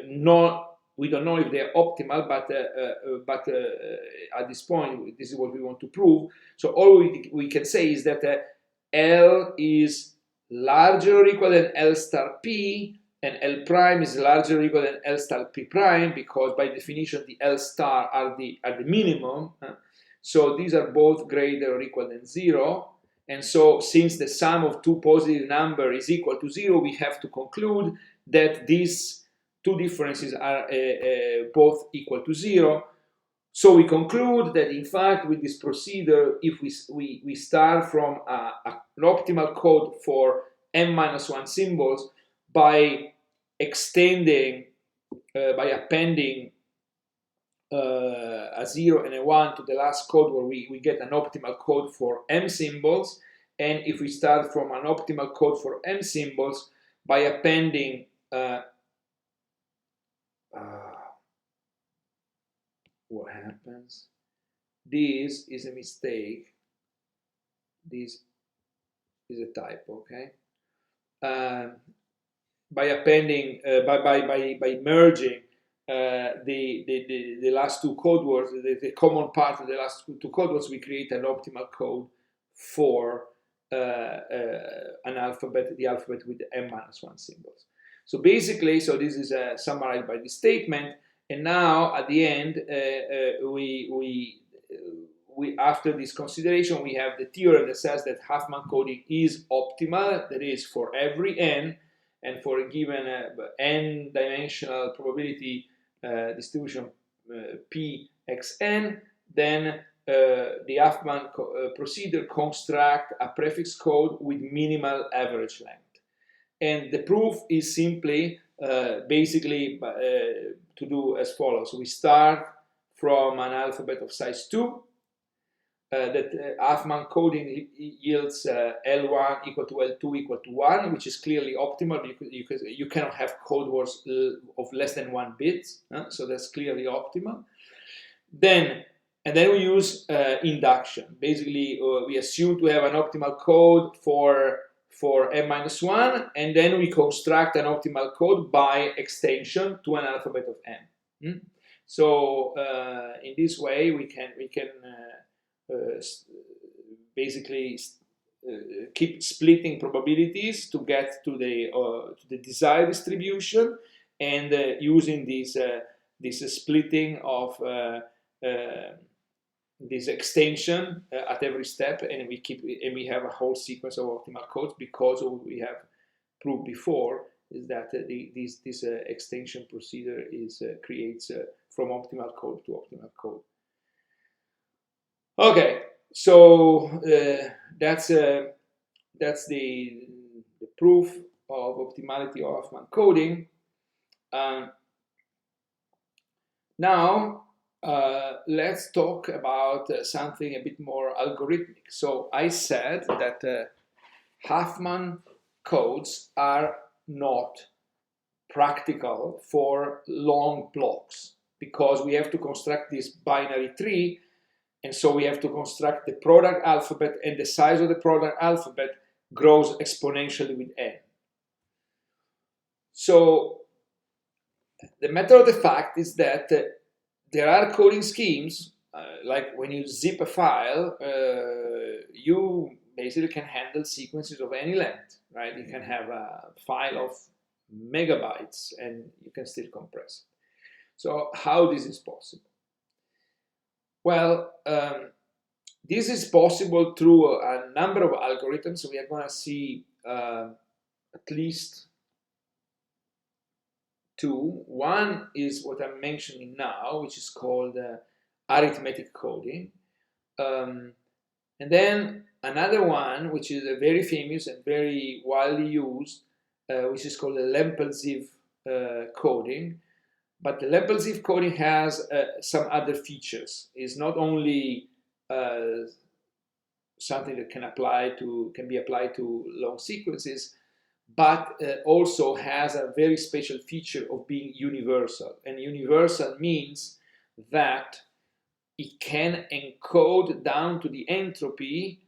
not, we don't know if they're optimal, but at this point, this is what we want to prove. So all we can say is that L is larger or equal than L star P, and L prime is larger or equal than L star P prime, because by definition the L star are the minimum. So these are both greater or equal than 0. And so since the sum of two positive numbers is equal to 0, we have to conclude that these two differences are both equal to 0. So we conclude that in fact with this procedure, if we start from an optimal code for m-1 symbols by extending, by appending a 0 and a 1 to the last code, where we get an optimal code for m symbols. And if we start from an optimal code for m symbols by appending what happens? This is a mistake. This is a typo, okay? By appending, by merging the last two code words, the common part of the last two code words, we create an optimal code for an alphabet, the alphabet with the m-1 symbols. So basically, so this is summarized by this statement. And now at the end, after this consideration, we have the theorem that says that Huffman coding is optimal, that is for every n, and for a given n-dimensional probability distribution p xn, then the Huffman procedure construct a prefix code with minimal average length. And the proof is simply basically to do as follows. We start from an alphabet of size 2. That Huffman coding yields L1 equal to L2 equal to 1, which is clearly optimal because you cannot have code words of less than 1 bit, so that's clearly optimal. Then we use induction. Basically, we assume to have an optimal code for n-1, and then we construct an optimal code by extension to an alphabet of n. So in this way, we can basically keep splitting probabilities to get to the desired distribution, and using this splitting of this extension at every step, and we have a whole sequence of optimal codes, because what we have proved before is that this extension procedure creates from optimal code to optimal code. Okay, so that's the proof of optimality of Huffman coding. Now let's talk about something a bit more algorithmic. So I said that Huffman codes are not practical for long blocks, because we have to construct this binary tree. And so we have to construct the product alphabet, and the size of the product alphabet grows exponentially with n. So the matter of the fact is that there are coding schemes, like when you zip a file, you basically can handle sequences of any length, right? You can have a file of megabytes and you can still compress it. So how this is possible? Well, this is possible through a number of algorithms. We are going to see at least two. One is what I'm mentioning now, which is called arithmetic coding. And then another one, which is very famous and very widely used, which is called the Lempel-Ziv coding. But the Lempel-Ziv coding has some other features. It's not only something that can be applied to long sequences, but also has a very special feature of being universal. And universal means that it can encode down to the entropy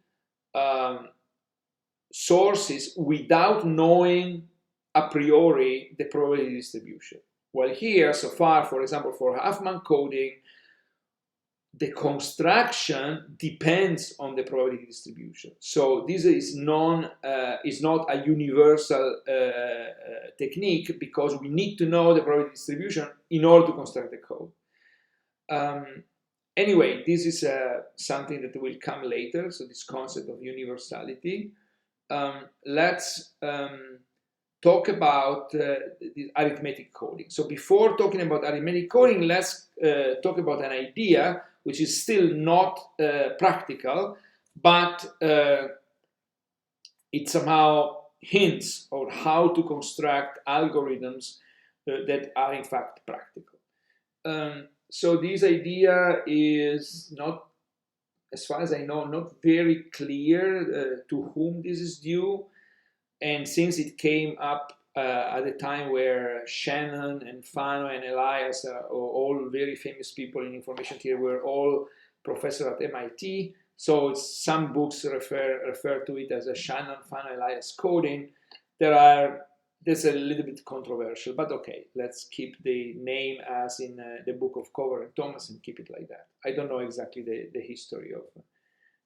sources without knowing a priori the probability distribution. Well, here, so far, for example, for Huffman coding, the construction depends on the probability distribution. So this is not a universal technique, because we need to know the probability distribution in order to construct the code. Anyway, this is something that will come later, so this concept of universality. Let's talk about the arithmetic coding. So before talking about arithmetic coding, let's talk about an idea which is still not practical, but it somehow hints on how to construct algorithms that are in fact practical. So this idea is not, as far as I know, not very clear to whom this is due. And since it came up at a time where Shannon-Fano-Elias, all very famous people in information theory, were all professors at MIT, so some books refer to it as a Shannon-Fano-Elias coding. That's a little bit controversial, but okay, let's keep the name as in the book of Cover and Thomas and keep it like that. I don't know exactly the history of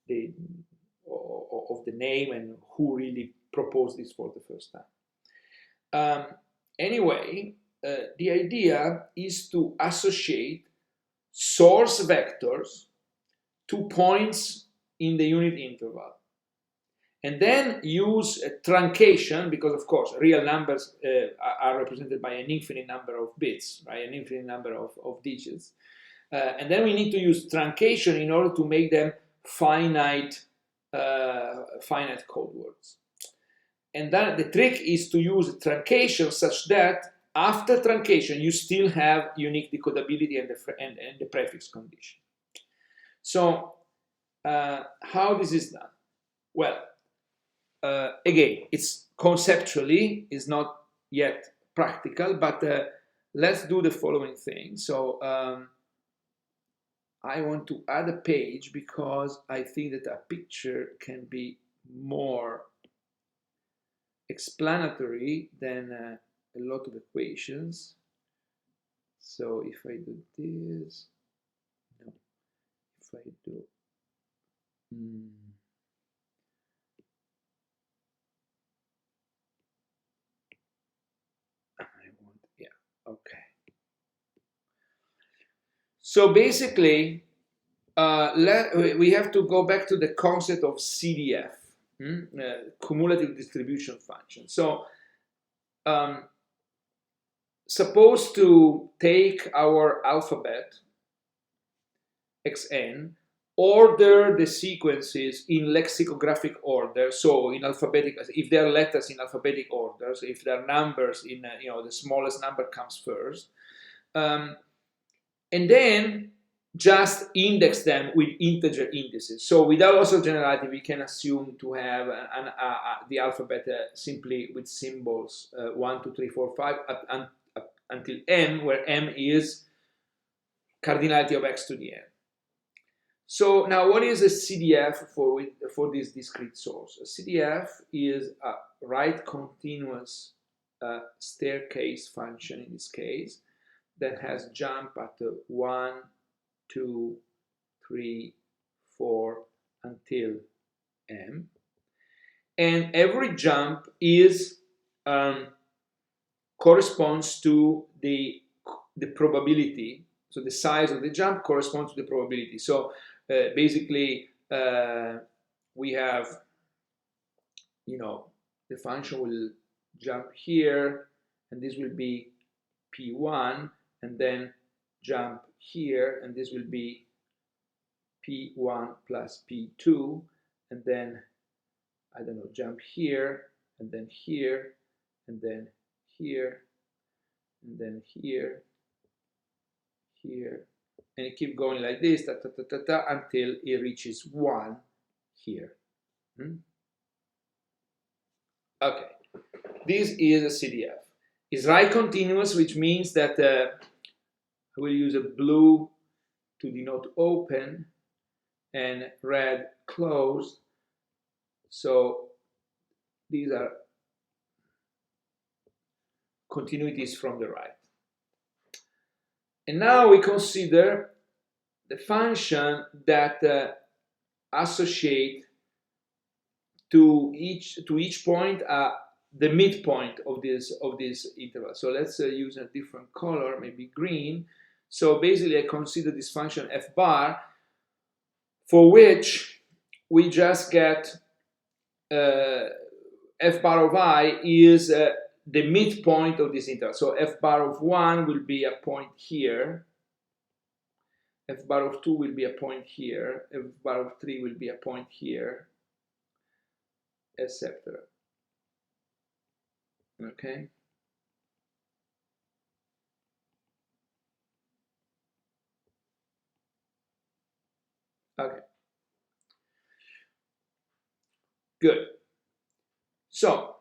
the name and who really proposed this for the first time. Anyway, the idea is to associate source vectors to points in the unit interval, and then use a truncation, because of course real numbers are represented by an infinite number of bits, right? An infinite number of digits. And then we need to use truncation in order to make them finite code words. And then the trick is to use truncation such that after truncation you still have unique decodability and the prefix condition. So how this is done? Well, again, it's conceptually is not yet practical, but let's do the following thing. So I want to add a page because I think that a picture can be more explanatory than a lot of equations. So if I do this, no, if I do, okay. So basically, we have to go back to the concept of CDF, cumulative distribution function. So suppose to take our alphabet, xn, order the sequences in lexicographic order, so in alphabetic, if there are letters in alphabetic orders, if there are numbers in, the smallest number comes first, and then just index them with integer indices. So without loss of generality, we can assume to have the alphabet simply with symbols 1, 2, 3, 4, 5 until m, where m is cardinality of x to the n. So now what is a CDF for this discrete source? A CDF is a right continuous staircase function in this case that has jump at 1, 2, 3, 4 until m. And every jump is corresponds to the probability. So the size of the jump corresponds to the probability. So basically, we have, the function will jump here, and this will be P1, and then jump here, and this will be P1 plus P2, and then, I don't know, jump here, and then here, and then here, and then here, here, and it keeps going like this, until it reaches 1 here. Okay, this is a CDF. It's right continuous, which means that I will use a blue to denote open and red closed. So these are continuities from the right. And now we consider the function that associate to each point the midpoint of this interval. So let's use a different color, maybe green. So basically, I consider this function f bar, for which we just get f bar of I is the midpoint of this interval. So f bar of 1 will be a point here, f bar of 2 will be a point here, f bar of 3 will be a point here, etc. Okay? Okay. Good. So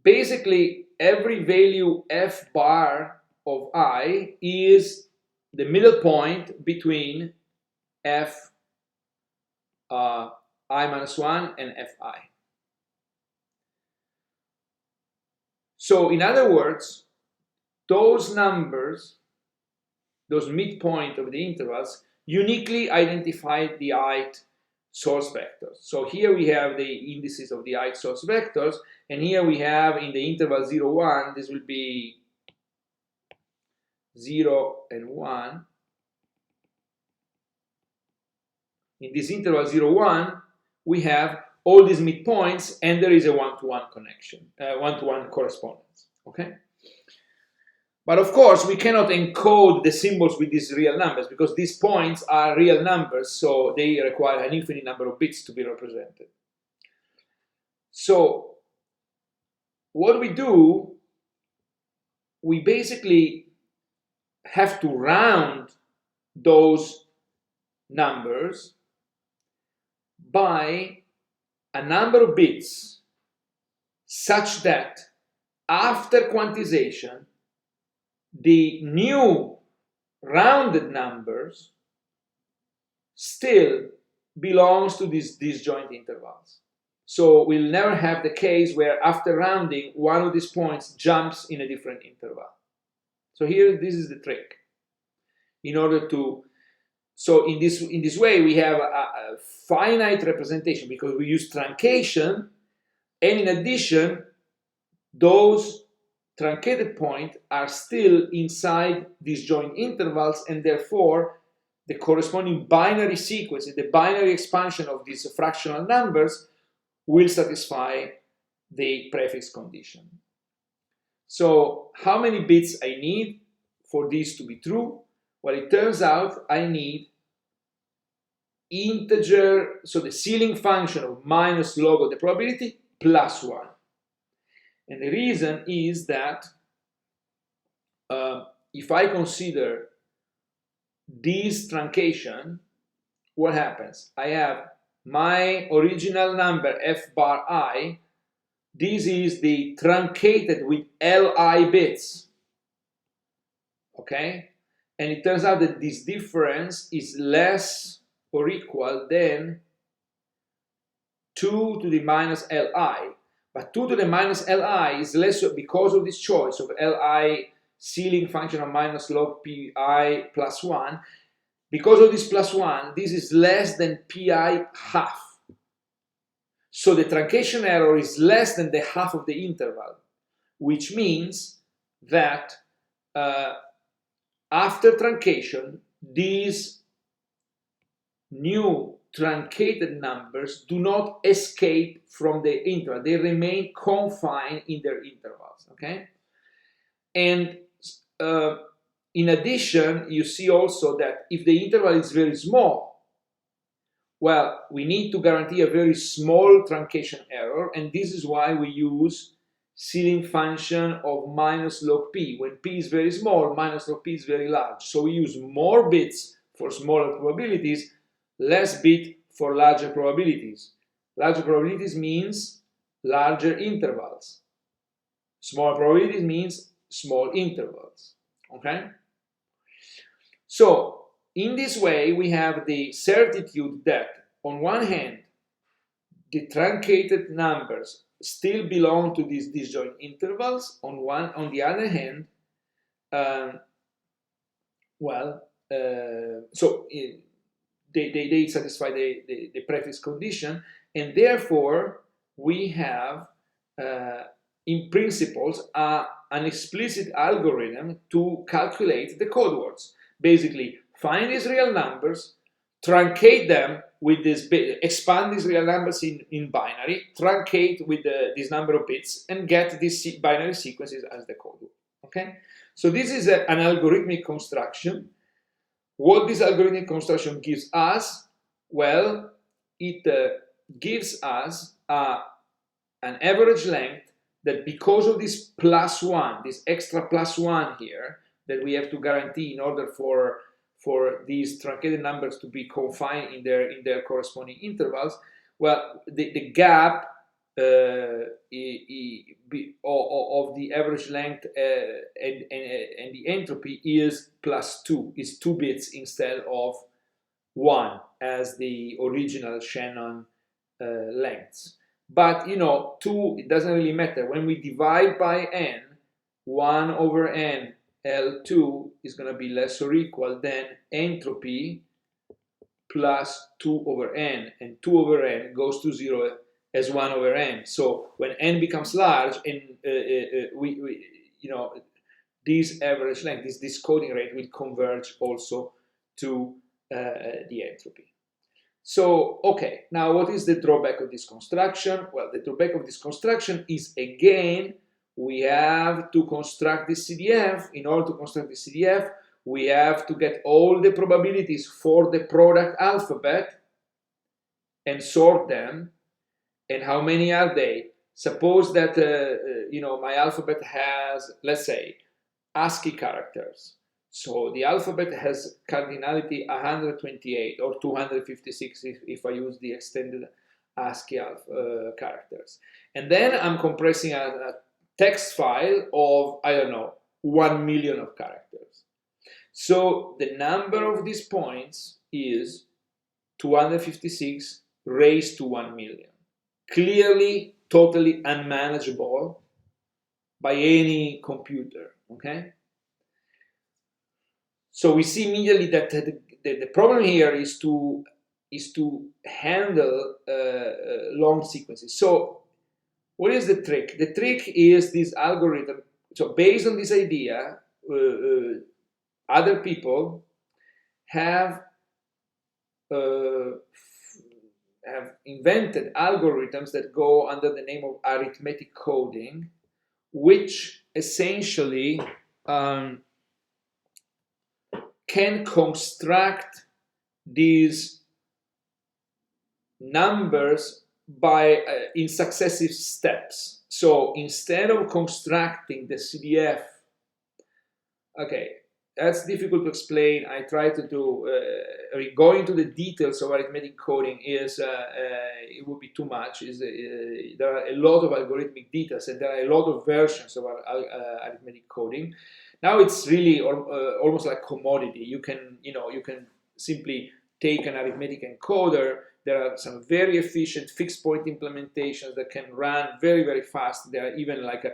basically, every value f bar of I is the middle point between f I minus 1 and fi. So in other words, those numbers, those midpoint of the intervals, uniquely identify the ith source vectors. So here we have the indices of the ith source vectors, and here we have in the interval 0, 1, this will be 0 and 1. In this interval 0, 1, we have all these midpoints, and there is a one-to-one connection, one-to-one correspondence. Okay. But of course, we cannot encode the symbols with these real numbers because these points are real numbers, so they require an infinite number of bits to be represented. So what we do, we basically have to round those numbers by a number of bits such that after quantization, the new rounded numbers still belongs to these disjoint intervals. So we'll never have the case where after rounding, one of these points jumps in a different interval. So here, this is the trick. In order to, so in this way, we have a finite representation because we use truncation, and in addition, those truncated points are still inside disjoint intervals, and therefore the corresponding binary sequence, the binary expansion of these fractional numbers will satisfy the prefix condition. So how many bits I need for this to be true? Well, it turns out I need integer, so the ceiling function of minus log of the probability plus 1. And the reason is that if I consider this truncation, what happens? I have my original number f bar I. This is the truncated with Li bits. Okay? And it turns out that this difference is less or equal than 2 to the minus Li. But 2 to the minus Li is less because of this choice of Li ceiling function of minus log pi plus 1. Because of this plus 1, this is less than pi half. So the truncation error is less than the half of the interval, which means that after truncation, these new truncated numbers do not escape from the interval. They remain confined in their intervals, okay? And in addition, you see also that if the interval is very small, well, we need to guarantee a very small truncation error, and this is why we use ceiling function of minus log p. When p is very small, minus log p is very large. So we use more bits for smaller probabilities, less bit for larger probabilities. Larger probabilities means larger intervals. Small probabilities means small intervals, okay? So in this way, we have the certitude that on one hand, the truncated numbers still belong to these disjoint intervals. On the other hand, they satisfy the prefix condition, and therefore we have in principles an explicit algorithm to calculate the code words. Basically, find these real numbers, truncate them with this bit, expand these real numbers in binary, truncate with this number of bits, and get these binary sequences as the code word. Okay? So this is an algorithmic construction. What this algorithmic construction gives us? Well, it gives us an average length that, because of this plus 1, this extra plus 1 here, that we have to guarantee in order for these truncated numbers to be confined in their corresponding intervals, well, the gap of the average length and the entropy is plus 2, is 2 bits instead of 1 as the original Shannon lengths. But, you know, 2, it doesn't really matter. When we divide by n, 1 over n L2 is going to be less or equal than entropy plus 2 over n, and 2 over n goes to 0 as 1 over n. So when n becomes large, and this average length, this coding rate will converge also to the entropy. So, okay, now what is the drawback of this construction? Well, the drawback of this construction is, again, we have to construct the CDF. In order to construct the CDF, we have to get all the probabilities for the product alphabet and sort them. And how many are they? Suppose that my alphabet has, let's say, ASCII characters. So the alphabet has cardinality 128 or 256 if I use the extended ASCII characters. And then I'm compressing a text file of, I don't know, 1 million of characters. So the number of these points is 256 raised to 1 million. Clearly, totally unmanageable by any computer, okay? So we see immediately that the problem here is to handle long sequences. So what is the trick? The trick is this algorithm. So based on this idea, other people have invented algorithms that go under the name of arithmetic coding, which essentially can construct these numbers by in successive steps. So instead of constructing the CDF, okay, that's difficult to explain. I try to do, going into the details of arithmetic coding is, it would be too much. There are a lot of algorithmic details and there are a lot of versions of arithmetic coding. Now it's really almost like commodity. You can simply take an arithmetic encoder. There are some very efficient fixed point implementations that can run very, very fast. There are even like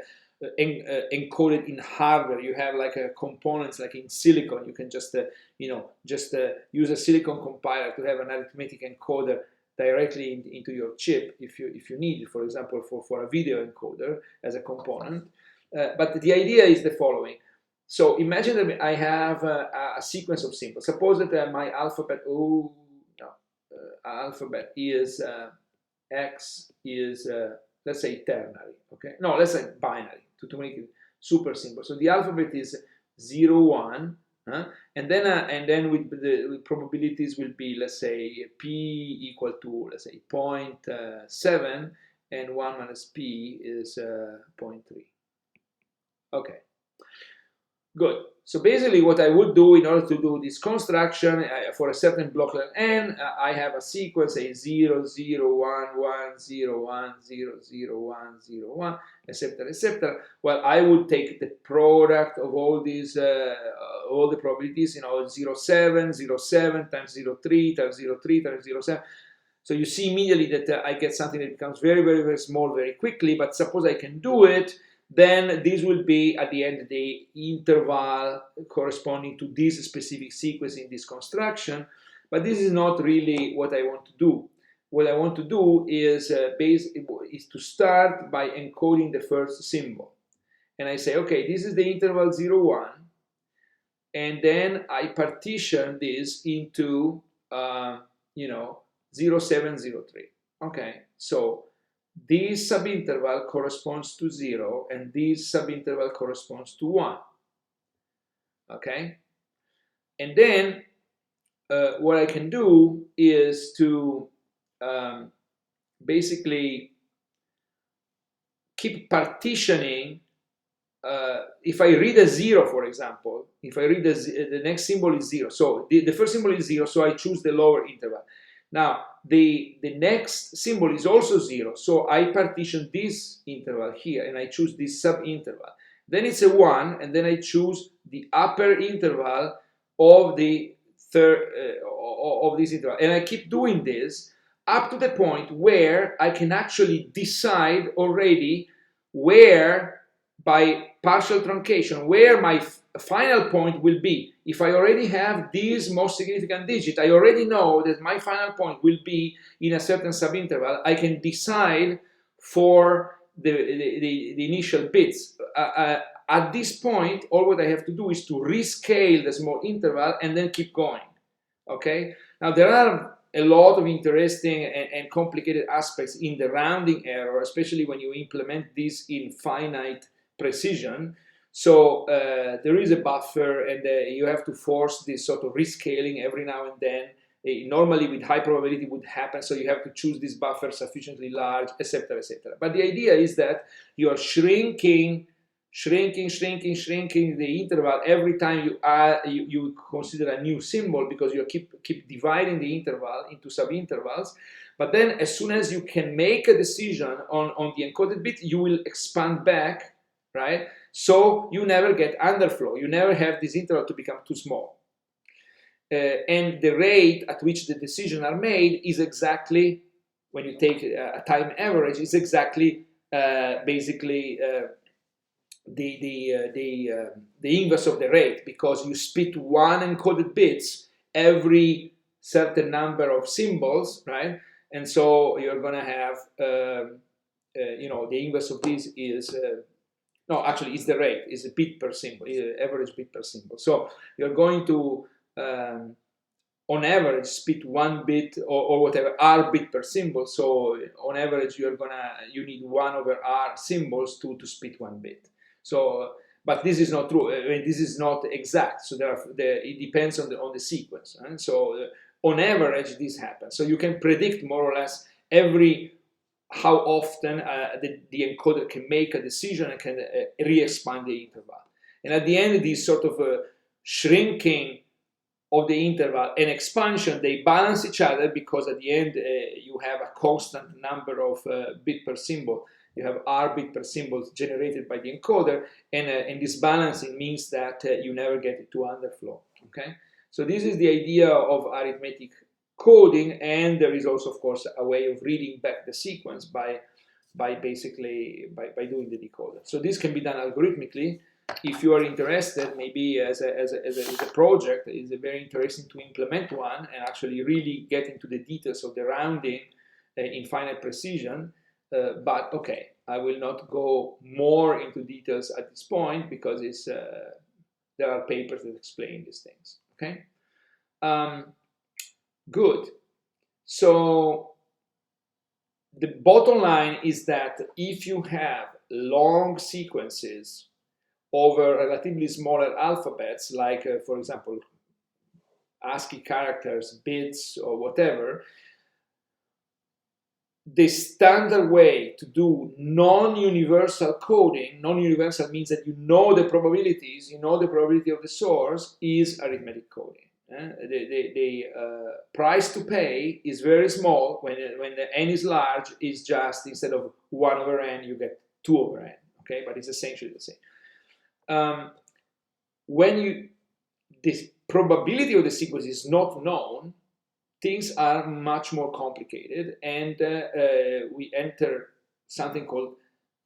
encoded in hardware. You have like components like in silicon. You can just use a silicon compiler to have an arithmetic encoder directly into your chip if you need it, for example, for a video encoder as a component. But the idea is the following. So imagine that I have a sequence of symbols. Suppose that my alphabet, alphabet is X is let's say ternary, okay? No, let's say binary to make it super simple. So the alphabet is 0, 1, and then with the probabilities will be, let's say, p equal to, let's say, 0.7, and 1 minus p is 0.3. Okay. Good. So basically what I would do in order to do this construction for a certain block length n, I have a sequence, say 0, 0, 1, 1, 0, 1, 0, 0, 1, 0, 1, etc., etc. Well, I would take the product of all these, all the probabilities, 0, 7, 0, 7 times 0, 3 times 0, 3 times 0, 7. So you see immediately that I get something that becomes very, very, very small very quickly, but suppose I can do it, then this will be at the end the interval corresponding to this specific sequence in this construction. But this is not really what I want to do. What I want to do is to start by encoding the first symbol. And I say, okay, this is the interval 0, 1. And then I partition this into, 0, 7, 0, 3. Okay, so this subinterval corresponds to 0, and this subinterval corresponds to 1. Okay? And then what I can do is to basically keep partitioning. If I read a 0, for example, if I read the next symbol is 0, so the first symbol is 0, so I choose the lower interval. Now, the next symbol is also 0, so I partition this interval here, and I choose this sub-interval. Then it's a 1, and then I choose the upper interval of the of this interval. And I keep doing this up to the point where I can actually decide already where, by partial truncation, where my final point will be. If I already have this most significant digit, I already know that my final point will be in a certain subinterval. I can decide for the initial bits. At this point, all what I have to do is to rescale the small interval and then keep going. Okay? Now, there are a lot of interesting and complicated aspects in the rounding error, especially when you implement this in finite precision. So there is a buffer, and you have to force this sort of rescaling every now and then. Normally with high probability would happen, so you have to choose this buffer sufficiently large, etc., etc. But the idea is that you are shrinking the interval every time you consider a new symbol, because you keep dividing the interval into subintervals. But then as soon as you can make a decision on the encoded bit, you will expand back, right? So you never get underflow. You never have this interval to become too small. And the rate at which the decisions are made is exactly, when you take a time average, is exactly basically the inverse of the rate, because you spit one encoded bits every certain number of symbols, right? And so you're going to have, the inverse of this is, no, actually it's the rate, is a bit per symbol, average bit per symbol. So you're going to, on average, spit 1 bit or whatever, r bit per symbol. So on average, you need 1 over r symbols to spit 1 bit. So, but this is not true. I mean, this is not exact. So it depends on the sequence. And so on average, this happens. So you can predict more or less how often the encoder can make a decision and can re-expand the interval. And at the end, this sort of shrinking of the interval and expansion, they balance each other, because at the end you have a constant number of bit per symbol. You have r bit per symbol generated by the encoder, and this balancing means that you never get it to underflow. Okay, so this is the idea of arithmetic coding, and there is also, of course, a way of reading back the sequence by doing the decoder. So this can be done algorithmically. If you are interested, maybe as a project, it's very interesting to implement one and actually really get into the details of the rounding in finite precision. But okay, I will not go more into details at this point, because there are papers that explain these things. Okay, good. So the bottom line is that if you have long sequences over relatively smaller alphabets, like, for example, ASCII characters, bits, or whatever, the standard way to do non-universal coding, non-universal means that you know the probabilities, you know the probability of the source, is arithmetic coding. The price to pay is very small. When the n is large, is just, instead of 1 over n, you get 2 over n. Okay, but it's essentially the same. When the probability of the sequence is not known, things are much more complicated, and we enter something called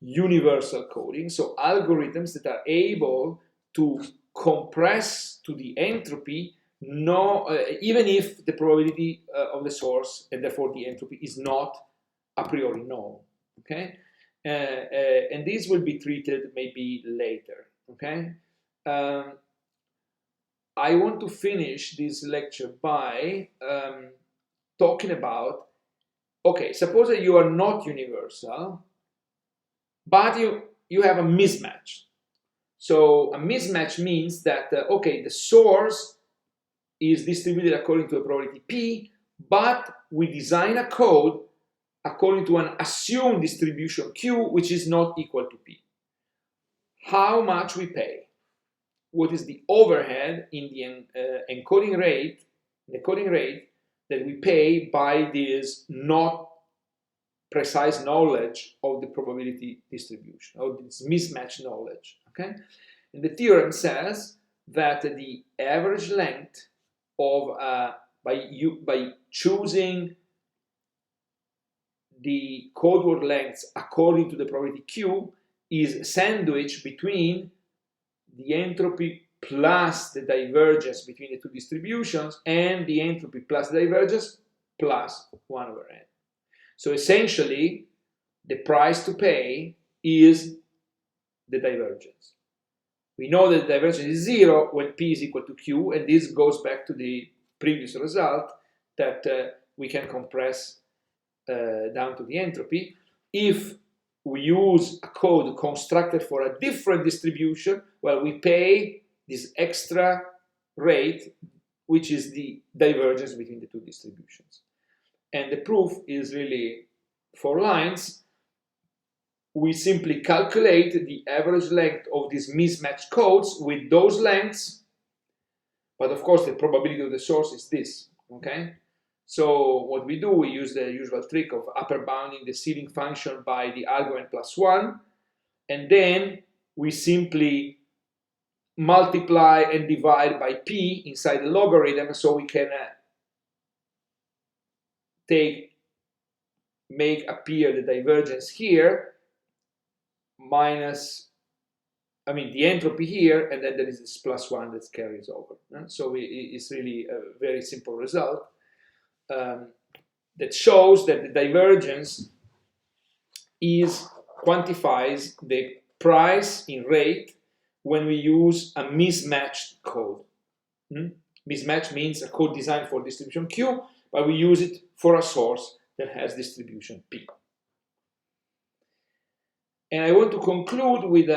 universal coding. So algorithms that are able to compress to the entropy, even if the probability of the source, and therefore the entropy, is not a priori known. Okay, and these will be treated maybe later. Okay, I want to finish this lecture by talking about, okay, suppose that you are not universal, but you have a mismatch. So a mismatch means that, okay, the source is distributed according to a probability P, but we design a code according to an assumed distribution Q, which is not equal to P. How much we pay? What is the overhead in the encoding rate that we pay by this not precise knowledge of the probability distribution, or this mismatch knowledge? Okay, and the theorem says that the average length of by choosing the code word lengths according to the probability Q is sandwiched between the entropy plus the divergence between the two distributions and the entropy plus the divergence plus 1 over n. So essentially, the price to pay is the divergence. We know that the divergence is 0 when P is equal to Q, and this goes back to the previous result that we can compress down to the entropy. If we use a code constructed for a different distribution, well, we pay this extra rate, which is the divergence between the two distributions. And the proof is really 4 lines. We simply calculate the average length of these mismatched codes with those lengths, but of course the probability of the source is this, okay? So what we do, we use the usual trick of upper bounding the seeding function by the argument plus 1, and then we simply multiply and divide by p inside the logarithm, so we can make appear the divergence here minus, the entropy here, and then there is this plus 1 that carries over. So it's really a very simple result that shows that the divergence quantifies the price in rate when we use a mismatched code. Mismatch means a code designed for distribution Q, but we use it for a source that has distribution P. And I want to conclude with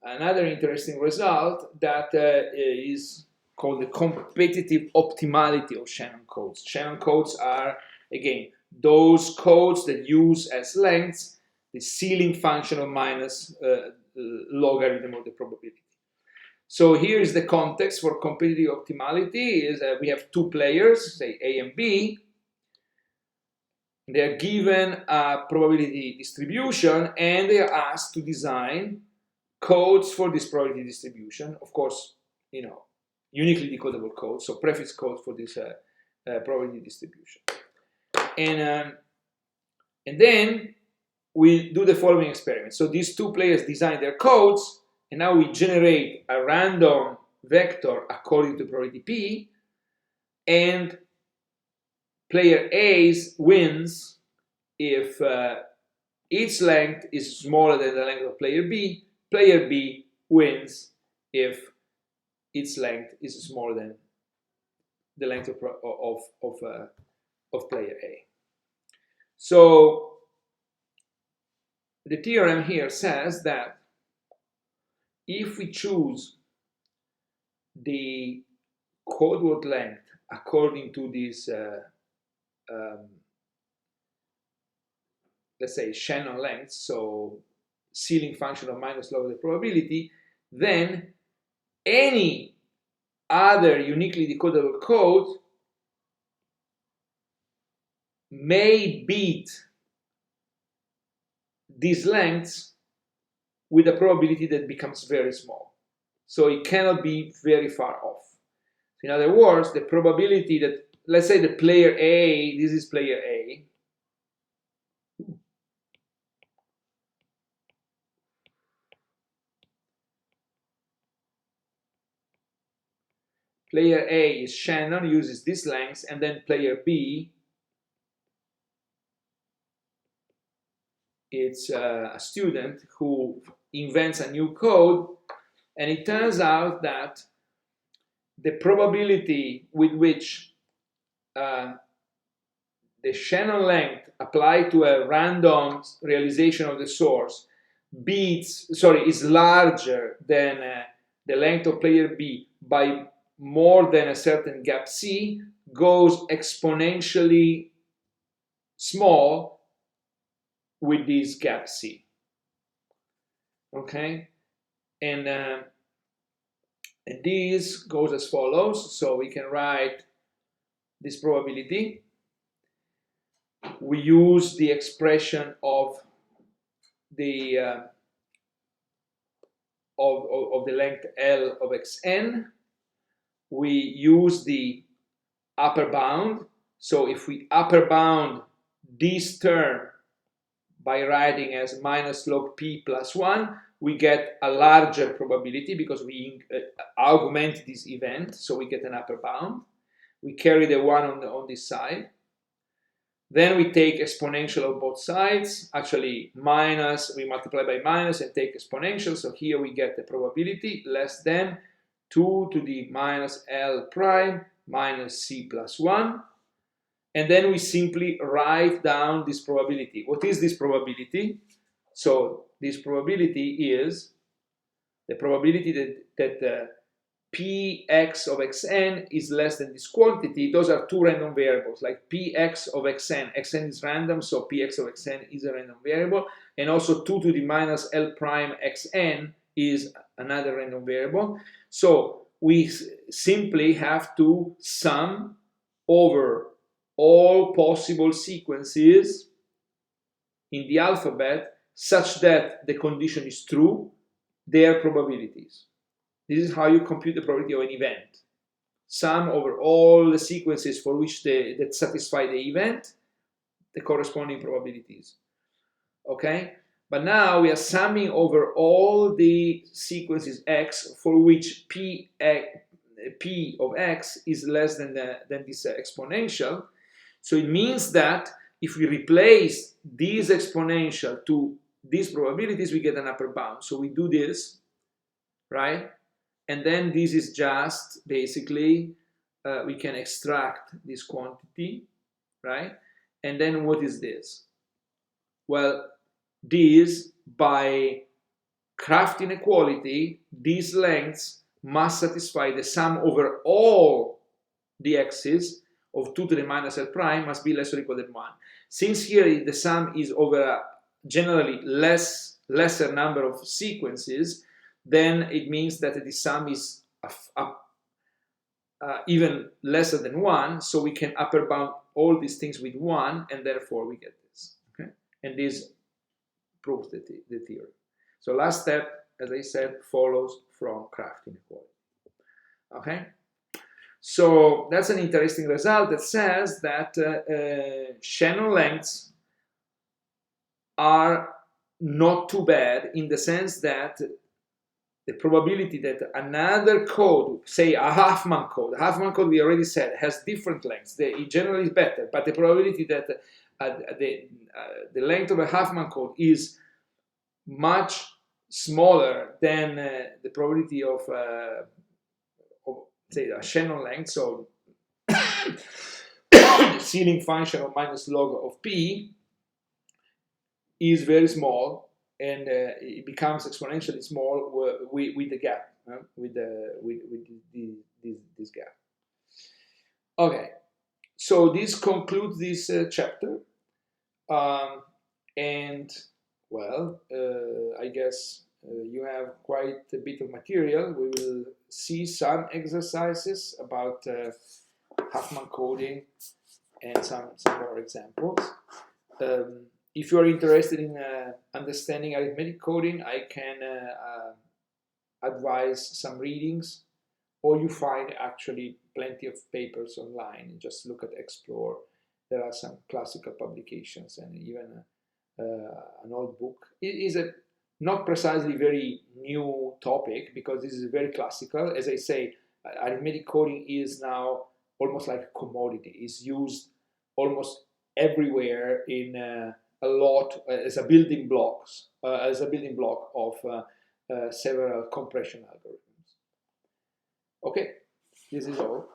another interesting result that is called the competitive optimality of Shannon codes. Shannon codes are, again, those codes that use as lengths the ceiling function of minus logarithm of the probability. So here is the context for competitive optimality. Is that we have 2 players, say A and B. They are given a probability distribution, and they are asked to design codes for this probability distribution. Of course, uniquely decodable codes, so prefix codes for this probability distribution. And then we do the following experiment. So these 2 players design their codes, and now we generate a random vector according to probability P, and player A wins if its length is smaller than the length of player B. Player B wins if its length is smaller than the length of player A. So the theorem here says that if we choose the code word length according to this let's say Shannon length, so ceiling function of minus log of the probability, then any other uniquely decodable code may beat these lengths with a probability that becomes very small. So it cannot be very far off. In other words, the probability that, let's say the player A, this is player A, player A is Shannon, uses this length, and then player B, it's a student who invents a new code, and it turns out that the probability with which the Shannon length applied to a random realization of the source is larger than the length of player B by more than a certain gap C, goes exponentially small with this gap C. Okay, and this goes as follows. So we can write this probability. We use the expression of the length L of xn. We use the upper bound. So if we upper bound this term by writing as minus log p plus 1, we get a larger probability because we augment this event, so we get an upper bound. We carry the 1 on this side. Then we take exponential of both sides. Actually, minus, we multiply by minus and take exponential. So here we get the probability less than 2 to the minus L prime minus C plus 1. And then we simply write down this probability. What is this probability? So this probability is the probability that px of xn is less than this quantity. Those are two random variables, like px of xn is random, so px of xn is a random variable, and also 2 to the minus L prime xn is another random variable. So we simply have to sum over all possible sequences in the alphabet such that the condition is true, their probabilities. This is how you compute the probability of an event. Sum over all the sequences for which that satisfy the event, the corresponding probabilities. Okay? But now we are summing over all the sequences x for which p of x is less than this exponential. So it means that if we replace this exponential to these probabilities, we get an upper bound. So we do this, right? And then this is just basically, we can extract this quantity, right? And then what is this? Well, this, by Kraft inequality, these lengths must satisfy the sum over all the x's of 2 to the minus L prime must be less or equal than 1. Since here the sum is over a generally lesser number of sequences, then it means that the sum is even lesser than 1, so we can upper bound all these things with 1, and therefore we get this. Okay? And this proves the theorem. So last step, as I said, follows from Kraft inequality. Okay? So that's an interesting result that says that Shannon lengths are not too bad, in the sense that the probability that another code, say a Huffman code we already said has different lengths, it generally is better, but the probability that the length of a Huffman code is much smaller than the probability of say a Shannon length, so the ceiling function of minus log of p is very small, and it becomes exponentially small with the gap, with this gap. Okay, so this concludes this chapter, and well, I guess you have quite a bit of material. We will see some exercises about Huffman coding and some more examples. If you are interested in understanding arithmetic coding, I can advise some readings, or you find actually plenty of papers online. Just look at Explore. There are some classical publications and even an old book. It is a not precisely very new topic, because this is very classical. As I say, arithmetic coding is now almost like a commodity. It's used almost everywhere in a lot as a building block of several compression algorithms. Okay, this is all.